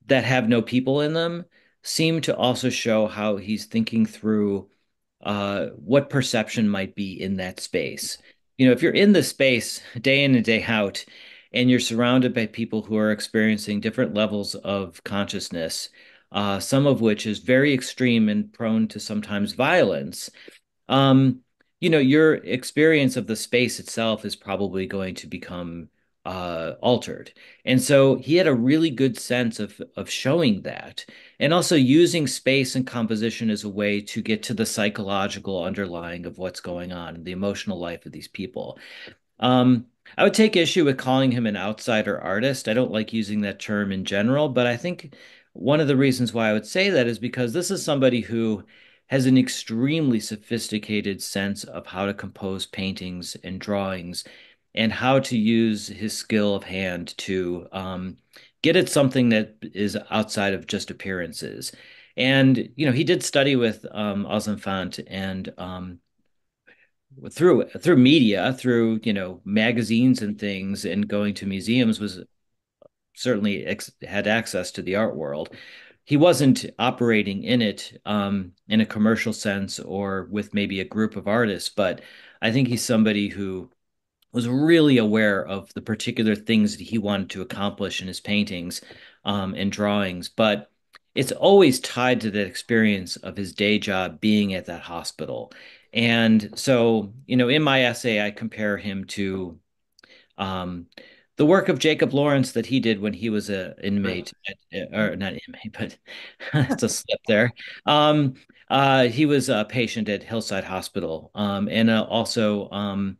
S4: that have no people in them seem to also show how he's thinking through what perception might be in that space. If you're in the space day in and day out, and you're surrounded by people who are experiencing different levels of consciousness, some of which is very extreme and prone to sometimes violence, um, your experience of the space itself is probably going to become altered. And so he had a really good sense of showing that, and also using space and composition as a way to get to the psychological underlying of what's going on in the emotional life of these people. Um, I would take issue with calling him an outsider artist. I don't like using that term in general, but I think one of the reasons why I would say that is because this is somebody who has an extremely sophisticated sense of how to compose paintings and drawings and how to use his skill of hand to get at something that is outside of just appearances. And, he did study with Ozenfant and through media, through magazines and things, and going to museums was certainly had access to the art world. He wasn't operating in it in a commercial sense or with maybe a group of artists, but I think he's somebody who was really aware of the particular things that he wanted to accomplish in his paintings and drawings. But it's always tied to that experience of his day job being at that hospital. And so, in my essay, I compare him to um, the work of Jacob Lawrence that he did when he was an inmate, or not inmate, but it's a slip there. Um, he was a patient at Hillside Hospital, and also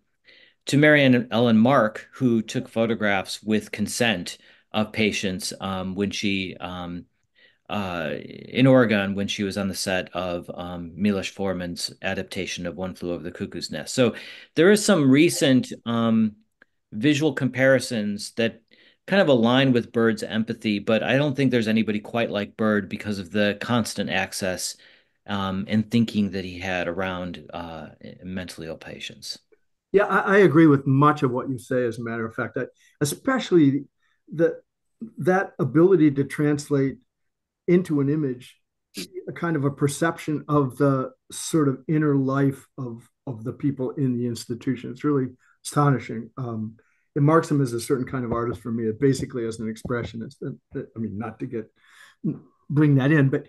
S4: to Marianne Ellen Mark, who took photographs with consent of patients when she in Oregon when she was on the set of Milos Forman's adaptation of One Flew Over the Cuckoo's Nest. So there is some recent visual comparisons that kind of align with Byrd's empathy, but I don't think there's anybody quite like Byrd because of the constant access and thinking that he had around mentally ill patients.
S2: Yeah, I agree with much of what you say. As a matter of fact, especially the that ability to translate into an image a kind of a perception of the sort of inner life of the people in the institution. It's really astonishing. It marks him as a certain kind of artist for me. It basically as an expressionist. I mean, not to get bring that in, but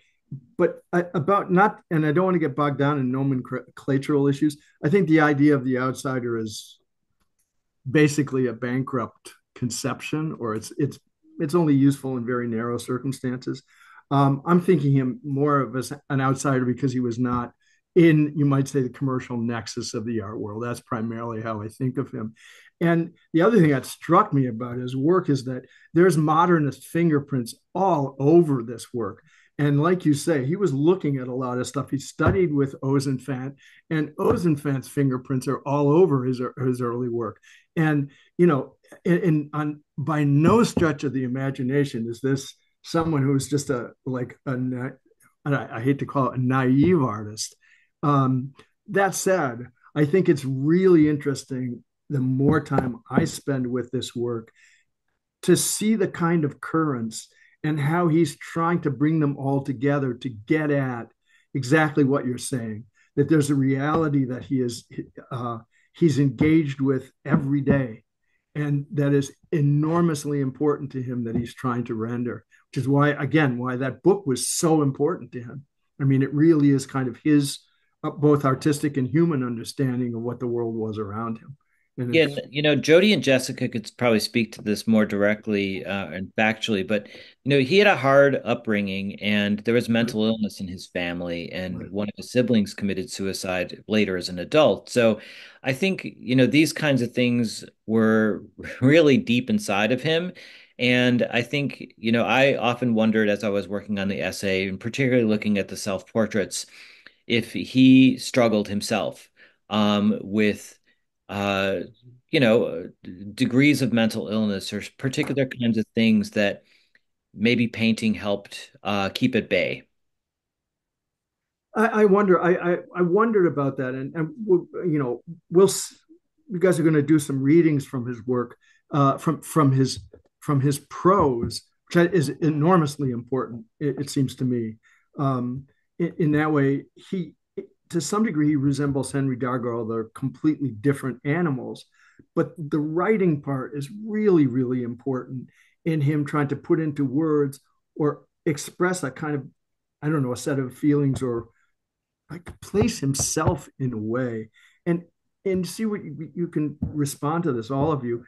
S2: about not, and I don't want to get bogged down in nomenclatural issues. I think the idea of the outsider is basically a bankrupt conception, or it's only useful in very narrow circumstances. I'm thinking him more of as an outsider because he was not in, you might say, the commercial nexus of the art world. That's primarily how I think of him. And the other thing that struck me about his work is that there's modernist fingerprints all over this work. And like you say, he was looking at a lot of stuff. He studied with Ozenfant, and Ozenfant's fingerprints are all over his early work. And, by no stretch of the imagination is this someone who's just I hate to call it a naive artist. That said, I think it's really interesting the more time I spend with this work to see the kind of currents and how he's trying to bring them all together to get at exactly what you're saying, that there's a reality that he's engaged with every day, and that is enormously important to him that he's trying to render, which is why, again, why that book was so important to him. I mean, it really is kind of his both artistic and human understanding of what the world was around him. And
S4: Yeah,
S2: it's
S4: Jody and Jessica could probably speak to this more directly and factually, but he had a hard upbringing and there was
S2: right,
S4: mental illness in his family, and
S2: right.
S4: one of his siblings committed suicide later as an adult. So I think, these kinds of things were really deep inside of him. And I think, I often wondered as I was working on the essay, and particularly looking at the self-portraits, if he struggled himself with uh, degrees of mental illness or particular kinds of things that maybe painting helped keep at bay.
S2: I wonder. I wondered about that, and we'll you guys are going to do some readings from his work, from his prose, which is enormously important. It seems to me. In that way, he to some degree he resembles Henry Dargaud. They're completely different animals, but the writing part is really, really important in him trying to put into words or express a kind of, I don't know, a set of feelings or like place himself in a way and see what you can respond to this, all of you.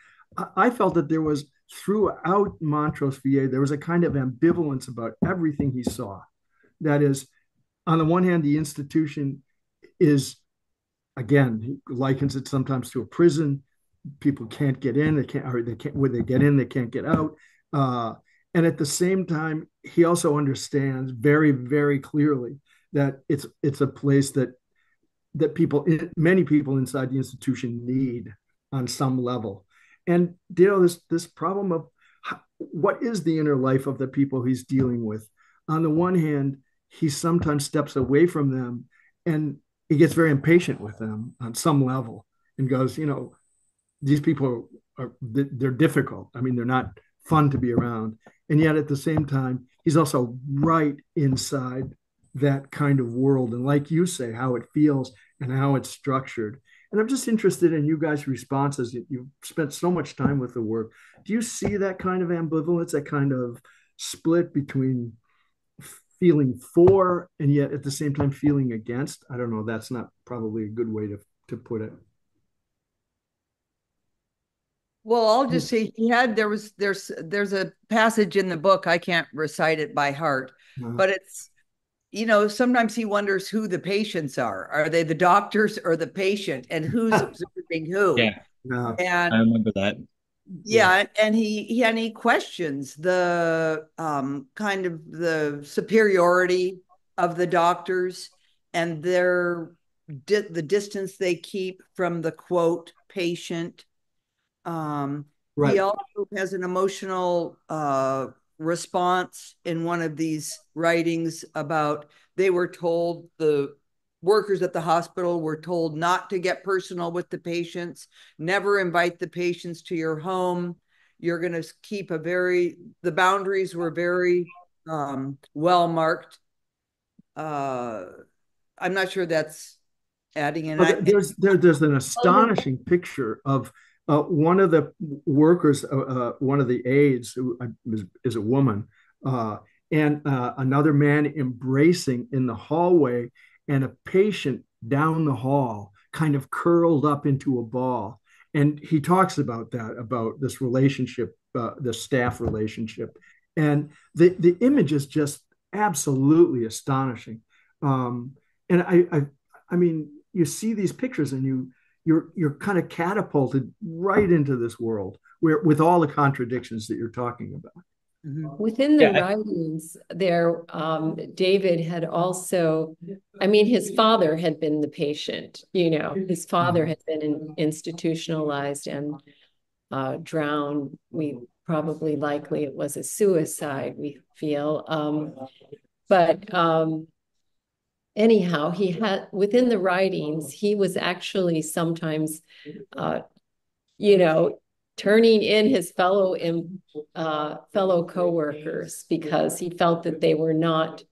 S2: I felt that there was throughout Montrose VA, there was a kind of ambivalence about everything he saw. That is, on the one hand, the institution is, again, he likens it sometimes to a prison. People can't get in, they can't, when they get in, they can't get out. Uh, and at the same time, he also understands very, very clearly that it's a place that many people inside the institution need on some level. And this problem of what is the inner life of the people he's dealing with. On the one hand, he sometimes steps away from them and he gets very impatient with them on some level and goes, these people they're difficult. I mean, they're not fun to be around. And yet at the same time, he's also right inside that kind of world. And like you say, how it feels and how it's structured. And I'm just interested in you guys' responses. You've spent so much time with the work. Do you see that kind of ambivalence, that kind of split between feeling for and yet at the same time feeling against? I don't know. That's not probably a good way to put it.
S3: Well, I'll just say there's a passage in the book. I can't recite it by heart, but it's, sometimes he wonders who the patients are. Are they the doctors or the patient, and who's observing who?
S4: Yeah,
S3: And
S4: I remember that.
S3: yeah, and he questions the kind of the superiority of the doctors and the distance they keep from the quote patient. He
S2: Right.
S3: also has an emotional response in one of these writings about the workers at the hospital were told not to get personal with the patients, never invite the patients to your home. You're going to keep the boundaries were very well marked. I'm not sure that's adding in.
S2: There's an astonishing picture of one of the workers, one of the aides, who is a woman, and another man embracing in the hallway, and a patient down the hall, kind of curled up into a ball. And he talks about that, about this relationship, the staff relationship, and the image is just absolutely astonishing. And I mean, you see these pictures and you're kind of catapulted right into this world where with all the contradictions that you're talking about.
S5: Within the
S4: Yeah,
S5: writings, David had also, I mean, his father had been the patient, his father had been institutionalized and drowned. Likely it was a suicide, we feel. But anyhow, he had, within the writings, he was actually sometimes, you know, turning in his fellow coworkers because he felt that they were not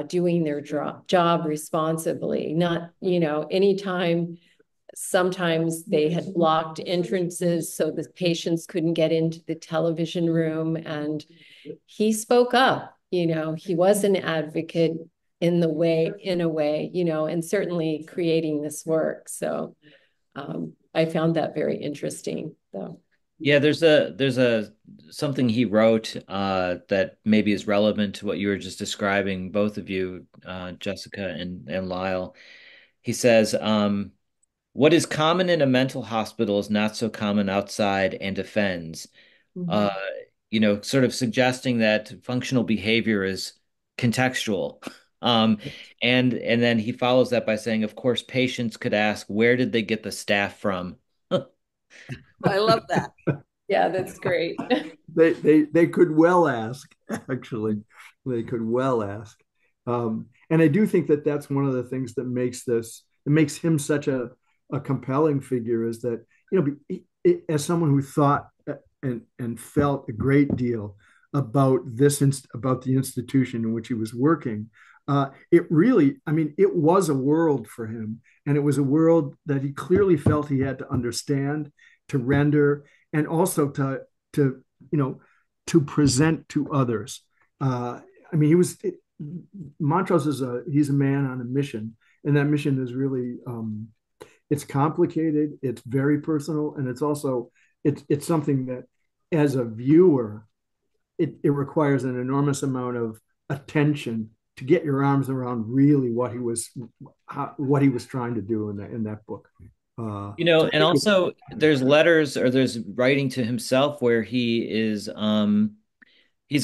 S5: doing their job responsibly. Not, anytime sometimes they had blocked entrances so the patients couldn't get into the television room. And he spoke up, he was an advocate in a way, and certainly creating this work. So I found that very interesting, though.
S4: Yeah, there's a something he wrote that maybe is relevant to what you were just describing, both of you, Jessica and Lyle. He says, what is common in a mental hospital is not so common outside and offends. Uh,
S5: Mhm.
S4: Sort of suggesting that functional behavior is contextual. Um, and then he follows that by saying, of course, patients could ask, where did they get the staff from?
S3: I love that.
S5: Yeah, that's great.
S2: They could well ask, actually. They could well ask. And I do think that that's one of the things that makes him such a compelling figure is that, as someone who thought and felt a great deal about about the institution in which he was working, it really, I mean, it was a world for him. And it was a world that he clearly felt he had to understand, to render, and also to you know to present to others. I mean, Montrose he's a man on a mission, and that mission is really it's complicated, it's very personal, and it's something that as a viewer it requires an enormous amount of attention to get your arms around really what he was trying to do in that book. So
S4: And also there's letters or there's writing to himself where he's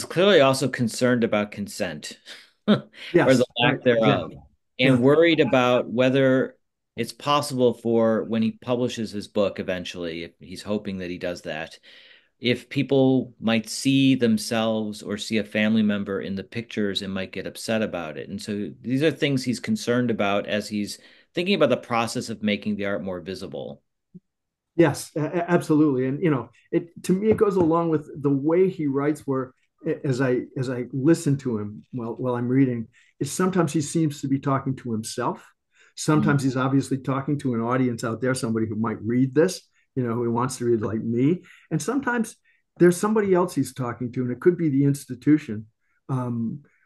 S4: clearly also concerned about consent or the
S2: yes,
S4: lack
S2: yeah,
S4: thereof,
S2: yeah,
S4: and worried about whether it's possible for when he publishes his book eventually, if he's hoping that he does that, if people might see themselves or see a family member in the pictures and might get upset about it. And so these are things he's concerned about as he's thinking about the process of making the art more visible.
S2: yes, absolutely. And it to me it goes along with the way he writes, where as I listen to him while I'm reading, is sometimes he seems to be talking to himself. Sometimes he's obviously talking to an audience out there, somebody who might read this, who wants to read like me. And sometimes there's somebody else he's talking to, and it could be the institution,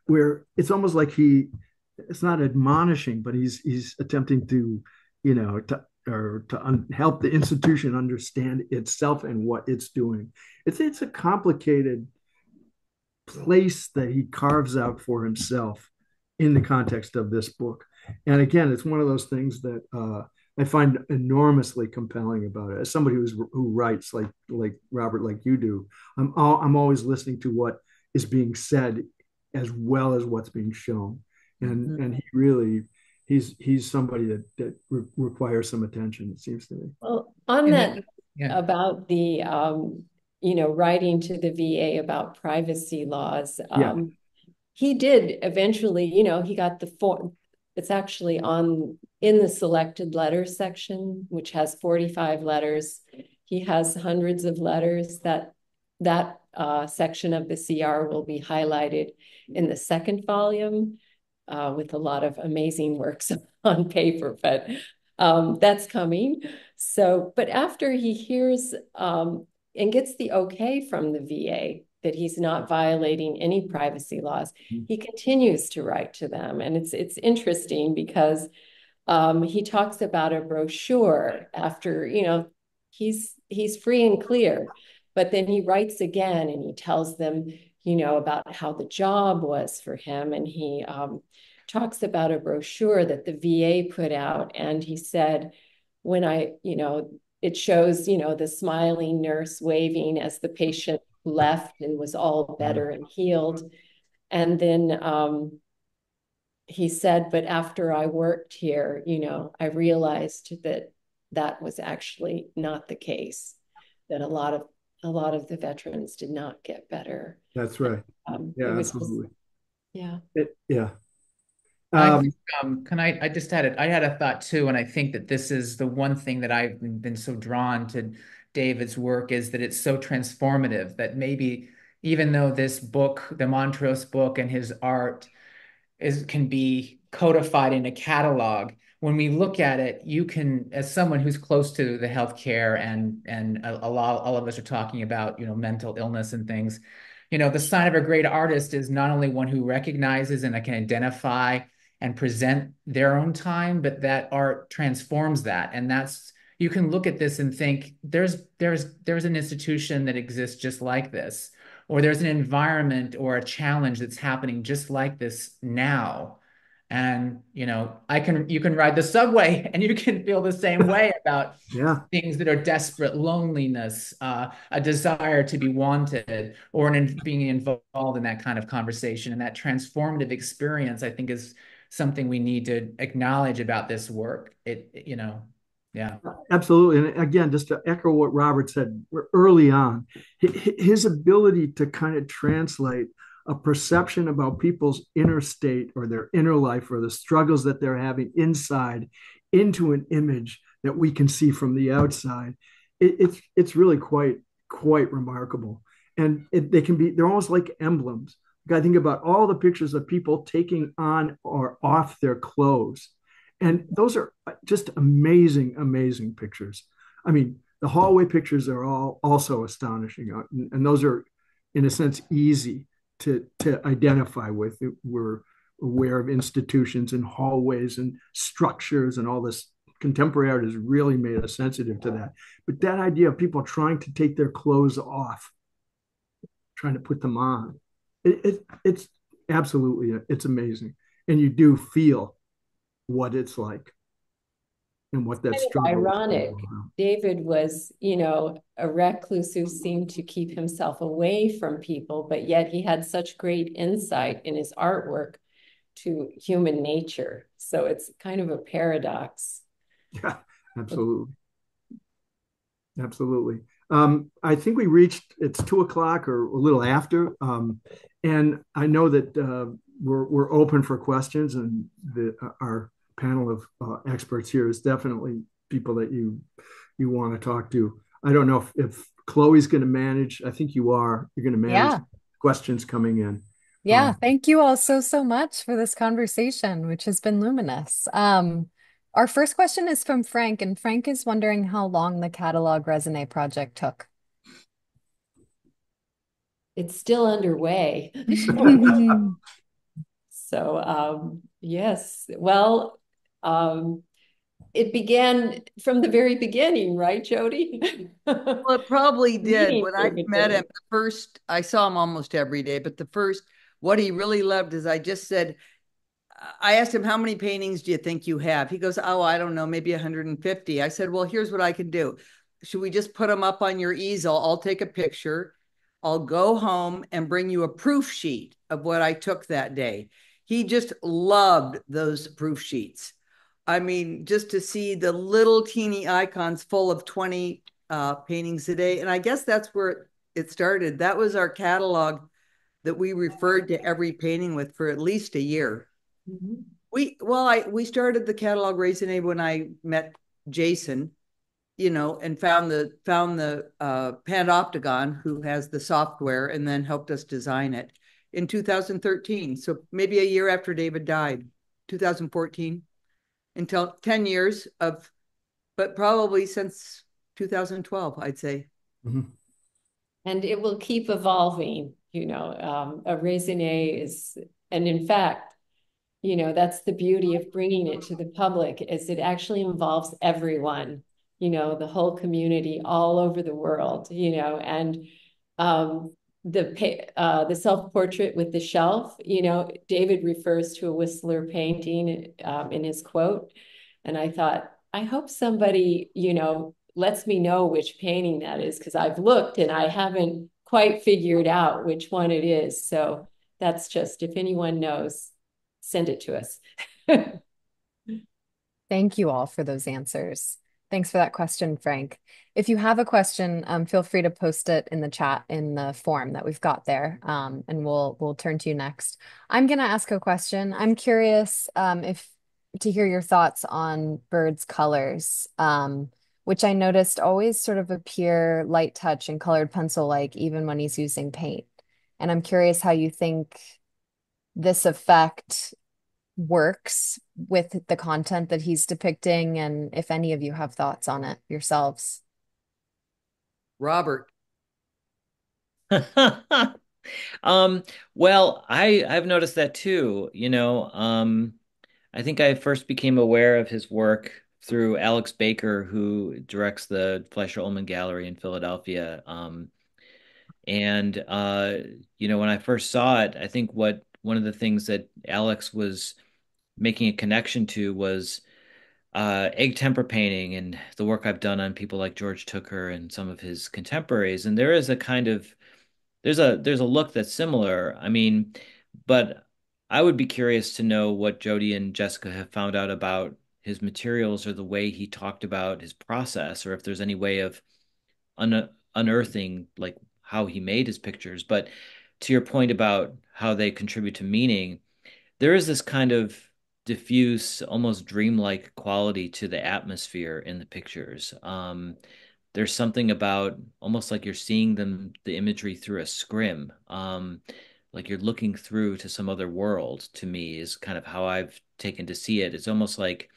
S2: where it's almost like it's not admonishing, but he's attempting to, help the institution understand itself and what it's doing. It's a complicated place that he carves out for himself in the context of this book. And again, it's one of those things that I find enormously compelling about it. As somebody who writes like Robert, like you do, I'm always listening to what is being said as well as what's being shown. And he really he's somebody that requires some attention, it seems to me.
S5: Well, on
S6: And
S5: that,
S6: yeah.
S5: about the writing to the VA about privacy laws,
S2: Yeah.
S5: he did eventually, he got the form. It's actually in the selected letters section, which has 45 letters. He has hundreds of letters. That section of the CR will be highlighted in the second volume, with a lot of amazing works on paper, but that's coming. So, but after he hears and gets the okay from the VA that he's not violating any privacy laws, he continues to write to them. And it's interesting because he talks about a brochure after, he's free and clear. But then he writes again and he tells them, about how the job was for him. And he talks about a brochure that the VA put out. And he said, when it shows, the smiling nurse waving as the patient left and was all better and healed. And then he said, but after I worked here, I realized that that was actually not the case, that a lot of the veterans did not get better.
S2: That's right.
S5: It
S2: Yeah,
S5: was just,
S2: absolutely.
S5: yeah.
S2: Yeah.
S6: I
S2: Um,
S6: think, I just I had a thought too, and I think that this is the one thing that I've been so drawn to David's work is that it's so transformative that maybe even though this book, the Montrose book and his art can be codified in a catalog, when we look at it, you can, as someone who's close to the healthcare and a lot, all of us are talking about, mental illness and things. The sign of a great artist is not only one who recognizes and can identify and present their own time, but that art transforms that. And that's, you can look at this and think there's an institution that exists just like this, or there's an environment or a challenge that's happening just like this now. And you can ride the subway and you can feel the same way about
S2: Yeah,
S6: things that are desperate, loneliness, a desire to be wanted, or being involved in that kind of conversation. And that transformative experience, I think, is something we need to acknowledge about this work. Yeah.
S2: absolutely. And again, just to echo what Robert said early on, his ability to kind of translate a perception about people's inner state or their inner life or the struggles that they're having inside into an image that we can see from the outside. It's really quite remarkable. And they're almost like emblems. I think about all the pictures of people taking on or off their clothes. And those are just amazing pictures. I mean, the hallway pictures are all also astonishing. And those are, in a sense, easy to identify with. We're aware of institutions and hallways and structures and all this. Contemporary art has really made us sensitive to that. But that idea of people trying to take their clothes off, trying to put them on, it's absolutely, it's amazing. And you do feel what it's like and what that
S5: Kind of
S2: struggle is.
S5: ironic. David was, a recluse who seemed to keep himself away from people, but yet he had such great insight in his artwork to human nature. So it's kind of a paradox.
S2: Yeah, absolutely. Absolutely. I think it's 2 o'clock or a little after. And I know that we're open for questions, and our panel of experts here is definitely people that you want to talk to. I don't know if Chloe's going to manage. I think you are. You're going to manage
S1: Yeah.
S2: questions coming in.
S1: Yeah. Thank you all so much for this conversation, which has been luminous. Our first question is from Frank, and Frank is wondering how long the Catalogue Raisonné project took.
S5: It's still underway. So, yes. Well, it began from the very beginning, right, Jody?
S3: Well, it probably did.
S5: Meeting
S3: When I
S5: David
S3: met him,
S5: Byrd.
S3: I saw him almost every day, but what he really loved is I asked him, how many paintings do you think you have? He goes, oh, I don't know, maybe 150. I said, well, here's what I can do. Should we just put them up on your easel? I'll take a picture. I'll go home and bring you a proof sheet of what I took that day. He just loved those proof sheets. I mean, just to see the little teeny icons full of 20 paintings a day. And I guess that's where it started. That was our catalog that we referred to every painting with for at least a year. Mm-hmm. We started the Catalogue Raisonné when I met Jason, and found the Panopticon, who has the software, and then helped us design it in 2013. So maybe a year after David died, 2014, until 10 years but probably since 2012, I'd say.
S2: Mm-hmm.
S5: And it will keep evolving, a raisonné is, and in fact, that's the beauty of bringing it to the public, is it actually involves everyone, the whole community all over the world, and the self-portrait with the shelf, David refers to a Whistler painting in his quote. And I thought, I hope somebody, lets me know which painting that is, because I've looked and I haven't quite figured out which one it is. So that's just, if anyone knows, send it to us.
S1: Thank you all for those answers. Thanks for that question, Frank. If you have a question, feel free to post it in the chat in the form that we've got there, and we'll turn to you next. I'm going to ask a question. I'm curious if to hear your thoughts on Byrd's colors, which I noticed always sort of appear light touch and colored pencil-like even when he's using paint. And I'm curious how you think this effect works with the content that he's depicting, and if any of you have thoughts on it yourselves.
S3: Robert.
S4: Well, I've noticed that too. I think I first became aware of his work through Alex Baker, who directs the Fleischer Ullman Gallery in Philadelphia. And when I first saw it, I think what one of the things that Alex was making a connection to was egg temper painting and the work I've done on people like George Tooker and some of his contemporaries. And there is a kind of there's a look that's similar. I mean, but I would be curious to know what Jody and Jessica have found out about his materials or the way he talked about his process, or if there's any way of unearthing like how he made his pictures. But to your point about how they contribute to meaning, there is this kind of diffuse, almost dreamlike quality to the atmosphere in the pictures. There's something about almost like you're seeing the imagery through a scrim. Like you're looking through to some other world, to me, is kind of how I've taken to see it. It's almost like,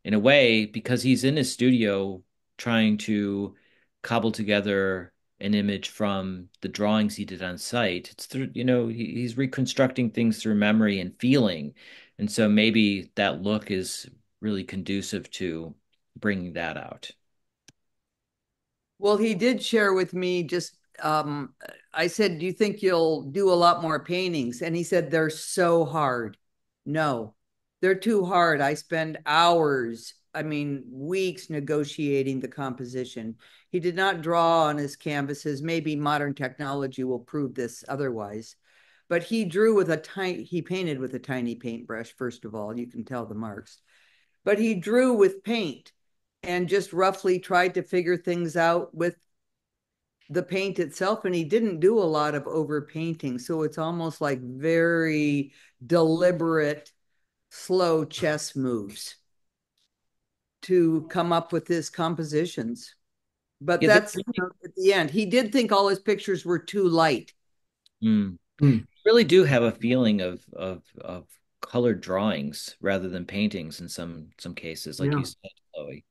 S4: in a way, because he's in his studio trying to cobble together an image from the drawings he did on site. It's through, he's reconstructing things through memory and feeling. And so maybe that look is really conducive to bringing that out.
S3: Well, he did share with me just, I said, do you think you'll do a lot more paintings? And he said, they're so hard. No, they're too hard. I spend hours, I mean, weeks negotiating the composition. He did not draw on his canvases. Maybe modern technology will prove this otherwise. But he painted with a tiny paintbrush, first of all. You can tell the marks. But he drew with paint and just roughly tried to figure things out with the paint itself. And he didn't do a lot of over painting. So it's almost like very deliberate, slow chess moves to come up with his compositions. But
S4: Yeah,
S3: that's at the end. He did think all his pictures were too light.
S4: mm. Really do have a feeling of colored drawings rather than paintings in some cases, like
S2: Yeah.
S4: you said, Chloe.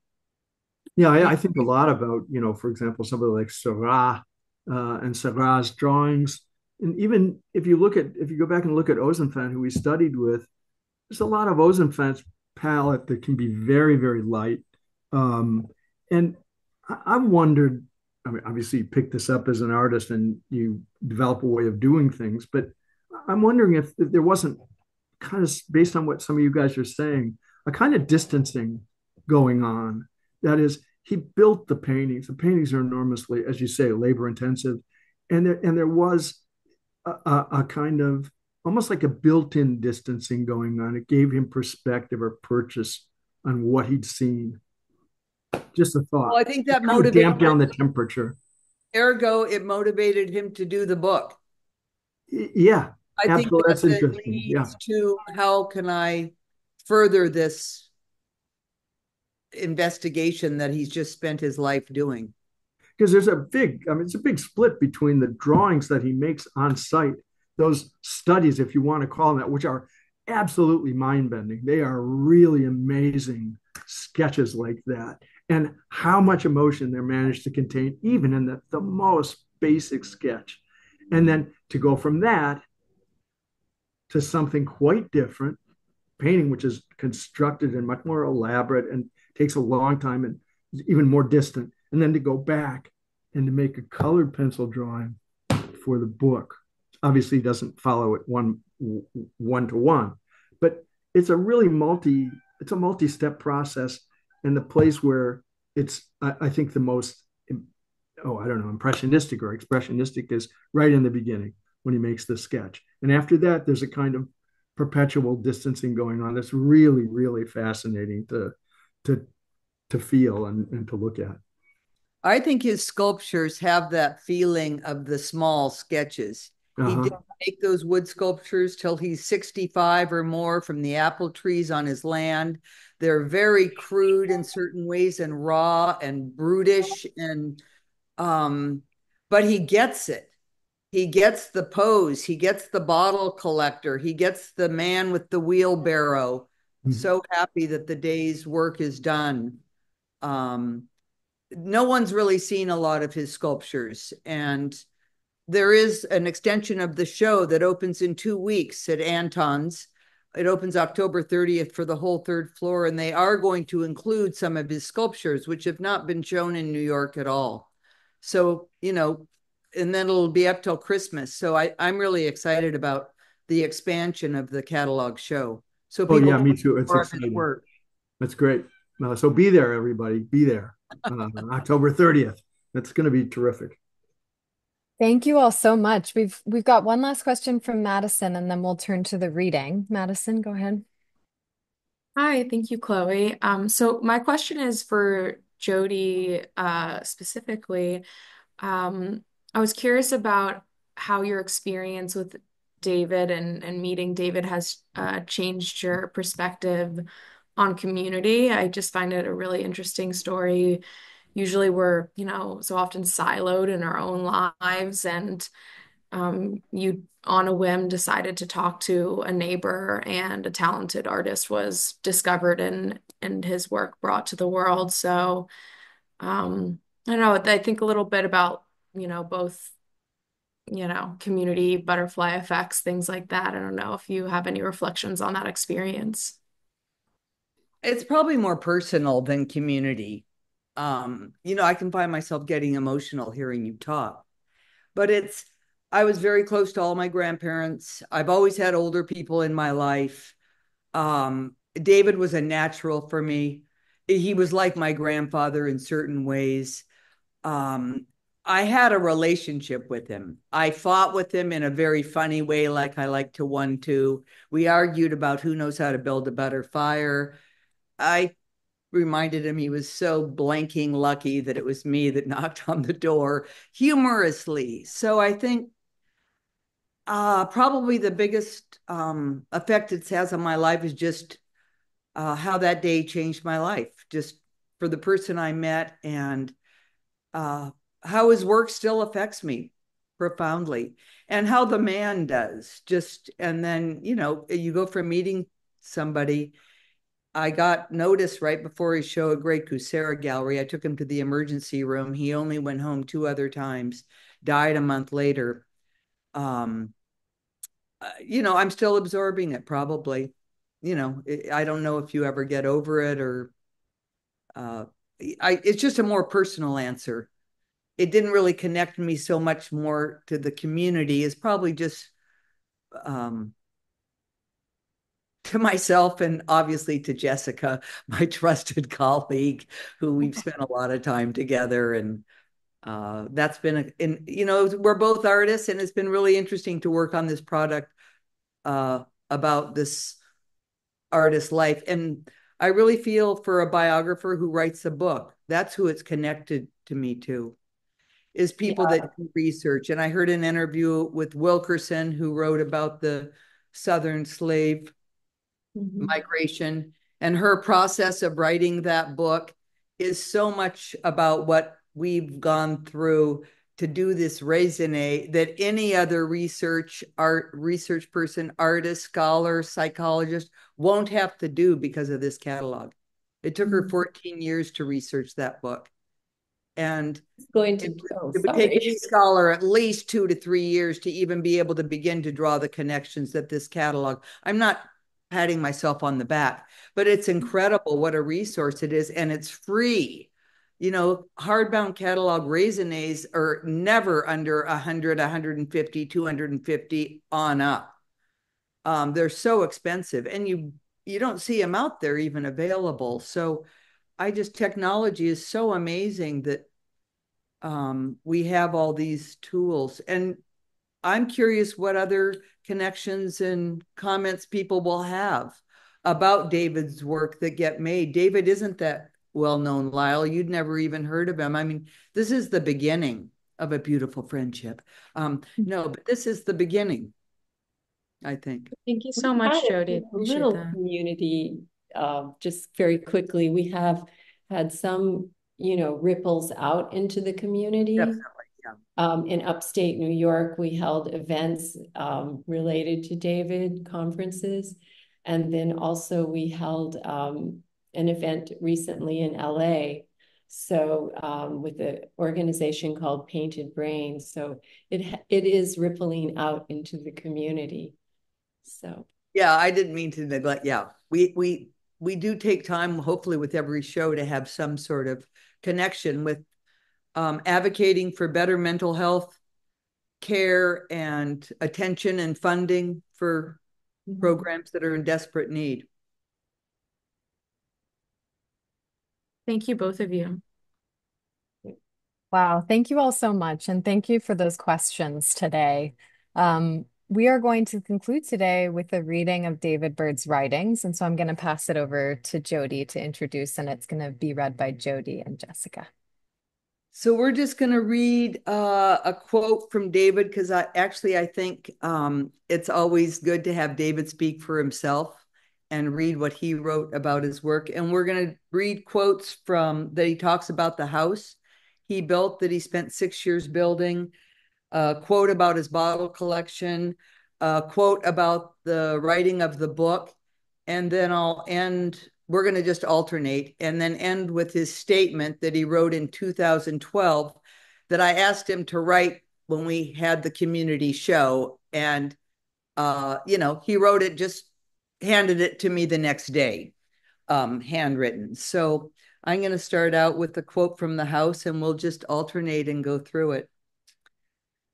S2: Yeah, I think a lot about, for example, somebody like Seurat and Seurat's drawings. And even if you go back and look at Ozenfant, who we studied with, there's a lot of Ozenfant's palette that can be very, very light. And I've wondered, I mean, obviously you pick this up as an artist and you develop a way of doing things, but I'm wondering if there wasn't kind of, based on what some of you guys are saying, a kind of distancing going on. That is, he built the paintings. The paintings are enormously, as you say, labor intensive, and there was a kind of almost like a built-in distancing going on. It gave him perspective or purchase on what he'd seen. Just a thought.
S3: Well, I think
S2: It
S3: that
S2: kind of
S3: motivated,
S2: damped down the temperature.
S3: ergo, it motivated him to do the book.
S2: Yeah,
S3: I think
S2: absolutely. That's
S3: that it
S2: interesting. Yeah.
S3: leads to how can I further this investigation that he's just spent his life doing.
S2: Because it's a big split between the drawings that he makes on site, those studies, if you want to call them that, which are absolutely mind bending. They are really amazing sketches like that, and how much emotion they're managed to contain, even in the most basic sketch. And then to go from that to something quite different, painting, which is constructed and much more elaborate and takes a long time and even more distant, and then to go back and to make a colored pencil drawing for the book. Obviously, doesn't follow it one to one, but it's a really multi-step process, and the place where I think the most, I don't know, impressionistic or expressionistic is right in the beginning when he makes the sketch, and after that, there's a kind of perpetual distancing going on that's really, really fascinating to feel and to look at.
S3: I think his sculptures have that feeling of the small sketches. He didn't make those wood sculptures till he's 65 or more from the apple trees on his land. They're very crude in certain ways and raw and brutish, and but he gets it. he gets the pose, he gets the bottle collector, he gets the man with the wheelbarrow. So happy that the day's work is done. No one's really seen a lot of his sculptures, and there is an extension of the show that opens in 2 weeks at Anton's. It opens October 30th for the whole third floor, and they are going to include some of his sculptures, which have not been shown in New York at all. So, and then it'll be up till Christmas. So I'm really excited about the expansion of the catalog show. So
S2: Oh
S3: people
S2: yeah,
S3: can
S2: me too. It's
S3: more of his
S2: exciting.
S3: work.
S2: That's great. So be there, everybody. Be there. October 30th. That's going to be terrific.
S1: Thank you all so much. We've got one last question from Madison, and then we'll turn to the reading. Madison, go ahead.
S7: Hi, thank you, Chloe. So my question is for Jody specifically. I was curious about how your experience with David and meeting David has changed your perspective on community. I just find it a really interesting story. Usually we're, so often siloed in our own lives, and you on a whim decided to talk to a neighbor, and a talented artist was discovered and his work brought to the world. So I don't know, I think a little bit about, both, community, butterfly effects, things like that. I don't know if you have any reflections on that experience.
S3: It's probably more personal than community. I can find myself getting emotional hearing you talk, but I was very close to all my grandparents. I've always had older people in my life. David was a natural for me. He was like my grandfather in certain ways. I had a relationship with him. I fought with him in a very funny way, like I like to 1-2. We argued about who knows how to build a better fire. I reminded him he was so blanking lucky that it was me that knocked on the door humorously. So I think probably the biggest effect it has on my life is just how that day changed my life, just for the person I met, and how his work still affects me profoundly, and how the man does. And then, you go from meeting somebody. I got notice right before his show at Great Kusera Gallery. I took him to the emergency room. He only went home 2 other times, died a month later. I'm still absorbing it probably. I don't know if you ever get over it, or it's just a more personal answer. It didn't really connect me so much more to the community as probably just to myself, and obviously to Jessica, my trusted colleague, who we've spent a lot of time together. And that's been, we're both artists, and it's been really interesting to work on this product about this artist's life. And I really feel for a biographer who writes a book, that's who it's connected to me to, is people that do research. And I heard an interview with Wilkerson, who wrote about the Southern slave migration, and her process of writing that book is so much about what we've gone through to do this raisonné that any other research person, artist, scholar, psychologist won't have to do because of this catalog. It took her 14 years to research that book. And it would take any scholar at least 2 to 3 years to even be able to begin to draw the connections that this catalog. I'm not patting myself on the back, but it's incredible what a resource it is, and it's free. Hardbound catalog raisonnés are never under 100, 150, 250 on up. They're so expensive, and you don't see them out there even available. So technology is so amazing that we have all these tools. And I'm curious what other connections and comments people will have about David's work that get made. David isn't that well-known, Lyle. You'd never even heard of him. I mean, this is the beginning of a beautiful friendship. No, but this is the beginning, I think.
S7: Thank you so much, Jody.
S5: A little community, just very quickly, we have had some, ripples out into the community.
S3: Definitely.
S5: In upstate New York, we held events related to David, conferences. And then also we held an event recently in LA. So with an organization called Painted Brains. So it is rippling out into the community. So
S3: yeah, I didn't mean to neglect. Yeah, we do take time, hopefully with every show, to have some sort of connection with advocating for better mental health care and attention and funding for programs that are in desperate need.
S7: Thank you, both of you.
S1: Wow, thank you all so much. And thank you for those questions today. We are going to conclude today with a reading of David Byrd's writings. And so I'm going to pass it over to Jody to introduce, and it's going to be read by Jody and Jessica.
S3: So we're just going to read a quote from David, because I think it's always good to have David speak for himself and read what he wrote about his work. And we're going to read quotes from that he talks about the house he built, that he spent 6 years building, a quote about his bottle collection, a quote about the writing of the book, and then we're going to just alternate and then end with his statement that he wrote in 2012 that I asked him to write when we had the community show. And, he wrote it, just handed it to me the next day, handwritten. So I'm going to start out with a quote from the house, and we'll just alternate and go through it.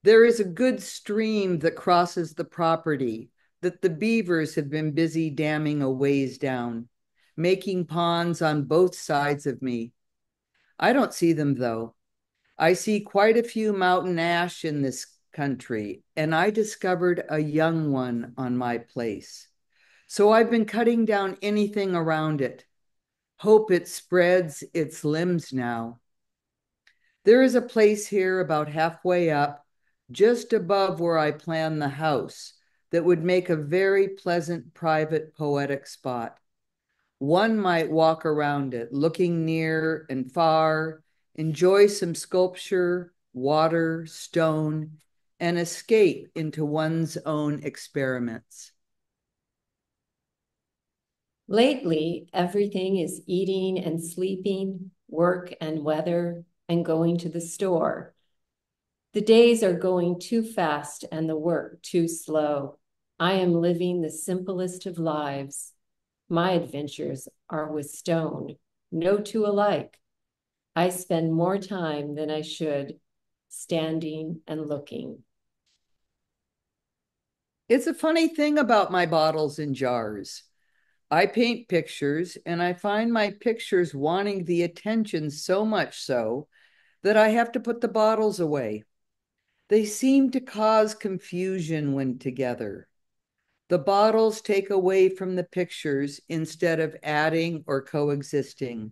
S3: There is a good stream that crosses the property that the beavers have been busy damming a ways down, making ponds on both sides of me. I don't see them, though. I see quite a few mountain ash in this country, and I discovered a young one on my place. So I've been cutting down anything around it. Hope it spreads its limbs now. There is a place here about halfway up, just above where I plan the house, that would make a very pleasant private poetic spot. One might walk around it, looking near and far, enjoy some sculpture, water, stone, and escape into one's own experiments.
S5: Lately, everything is eating and sleeping, work and weather, and going to the store. The days are going too fast and the work too slow. I am living the simplest of lives. My adventures are with stone, no two alike. I spend more time than I should, standing and looking.
S3: It's a funny thing about my bottles and jars. I paint pictures, and I find my pictures wanting the attention so much so that I have to put the bottles away. They seem to cause confusion when together. The bottles take away from the pictures instead of adding or coexisting.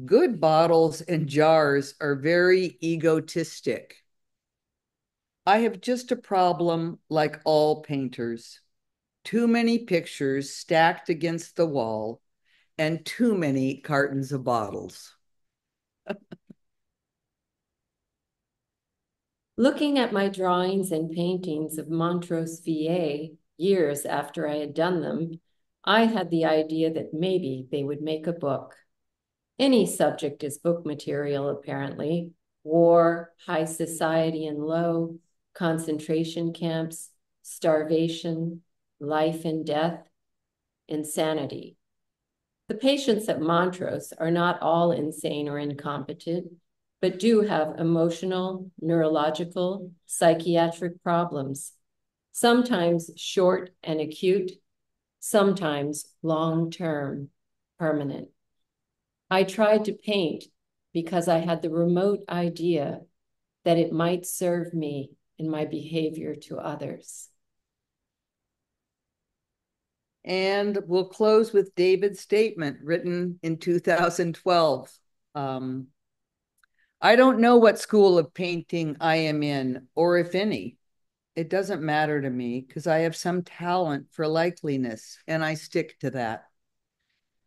S3: Good bottles and jars are very egotistic. I have just a problem like all painters. Too many pictures stacked against the wall and too many cartons of bottles.
S5: Looking at my drawings and paintings of Montrose, VA, years after I had done them, I had the idea that maybe they would make a book. Any subject is book material, apparently. War, high society and low, concentration camps, starvation, life and death, insanity. The patients at Montrose are not all insane or incompetent, but do have emotional, neurological, psychiatric problems, sometimes short and acute, sometimes long-term, permanent. I tried to paint because I had the remote idea that it might serve me in my behavior to others.
S3: And we'll close with David's statement written in 2012. I don't know what school of painting I am in, or if any. It doesn't matter to me because I have some talent for likeliness, and I stick to that.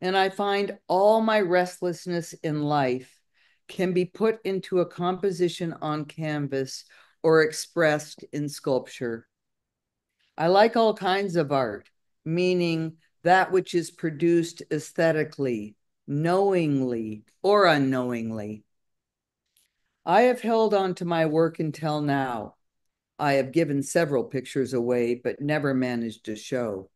S3: And I find all my restlessness in life can be put into a composition on canvas or expressed in sculpture. I like all kinds of art, meaning that which is produced aesthetically, knowingly or unknowingly. I have held on to my work until now. I have given several pictures away, but never managed to show.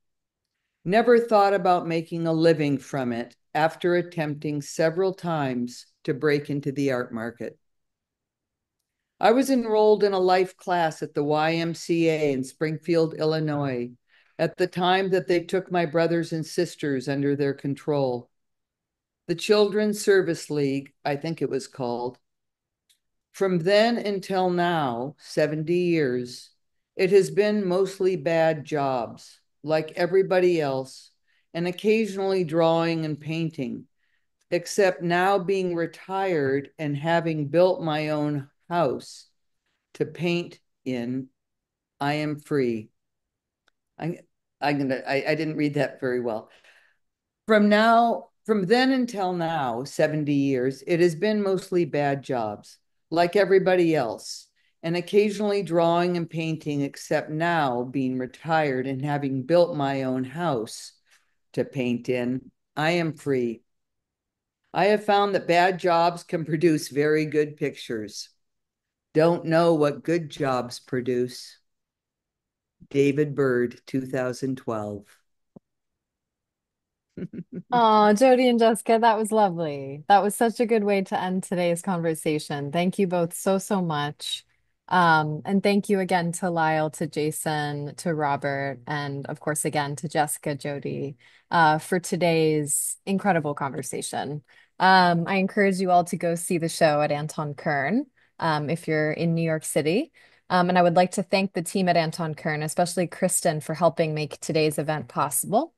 S3: Never thought about making a living from it after attempting several times to break into the art market. I was enrolled in a life class at the YMCA in Springfield, Illinois, at the time that they took my brothers and sisters under their control. The Children's Service League, I think it was called. From then until now, 70 years, it has been mostly bad jobs, like everybody else, and occasionally drawing and painting, except now being retired and having built my own house to paint in, I am free. I didn't read that very well. From then until now, 70 years, it has been mostly bad jobs, like everybody else, and occasionally drawing and painting, except now being retired and having built my own house to paint in, I am free. I have found that bad jobs can produce very good pictures. Don't know what good jobs produce. David Byrd, 2012.
S1: Oh, Jody and Jessica, that was lovely. That was such a good way to end today's conversation. Thank you both so, so much. And thank you again to Lyle, to Jason, to Robert, and of course, again to Jessica, Jody, for today's incredible conversation. I encourage you all to go see the show at Anton Kern, if you're in New York City. And I would like to thank the team at Anton Kern, especially Kristen, for helping make today's event possible.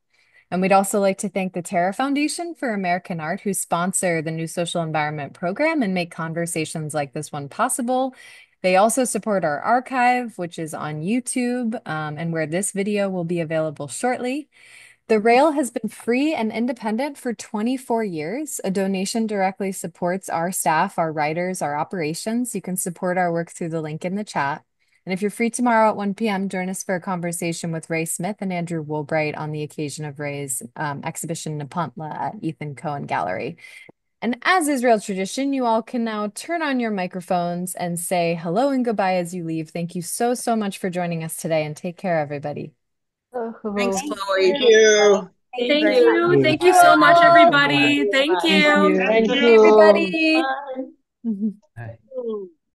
S1: And we'd also like to thank the Terra Foundation for American Art, who sponsor the New Social Environment program and make conversations like this one possible. They also support our archive, which is on YouTube, and where this video will be available shortly. The Rail has been free and independent for 24 years. A donation directly supports our staff, our writers, our operations. You can support our work through the link in the chat. And if you're free tomorrow at 1 p.m., join us for a conversation with Ray Smith and Andrew Woolbright on the occasion of Ray's exhibition Nepantla at Ethan Cohen Gallery. And as is real tradition, you all can now turn on your microphones and say hello and goodbye as you leave. Thank you so, so much for joining us today, and take care, everybody.
S3: Thanks,
S1: Thank
S3: Chloe.
S8: Thank you.
S5: Thank you
S7: Thank
S5: very much.
S7: you. Thank you
S1: you
S7: so much,
S1: all.
S7: everybody. Thank
S1: Thank
S7: you.
S1: you.
S8: Thank
S1: Bye,
S8: you.
S1: everybody.
S5: Bye.
S6: All right.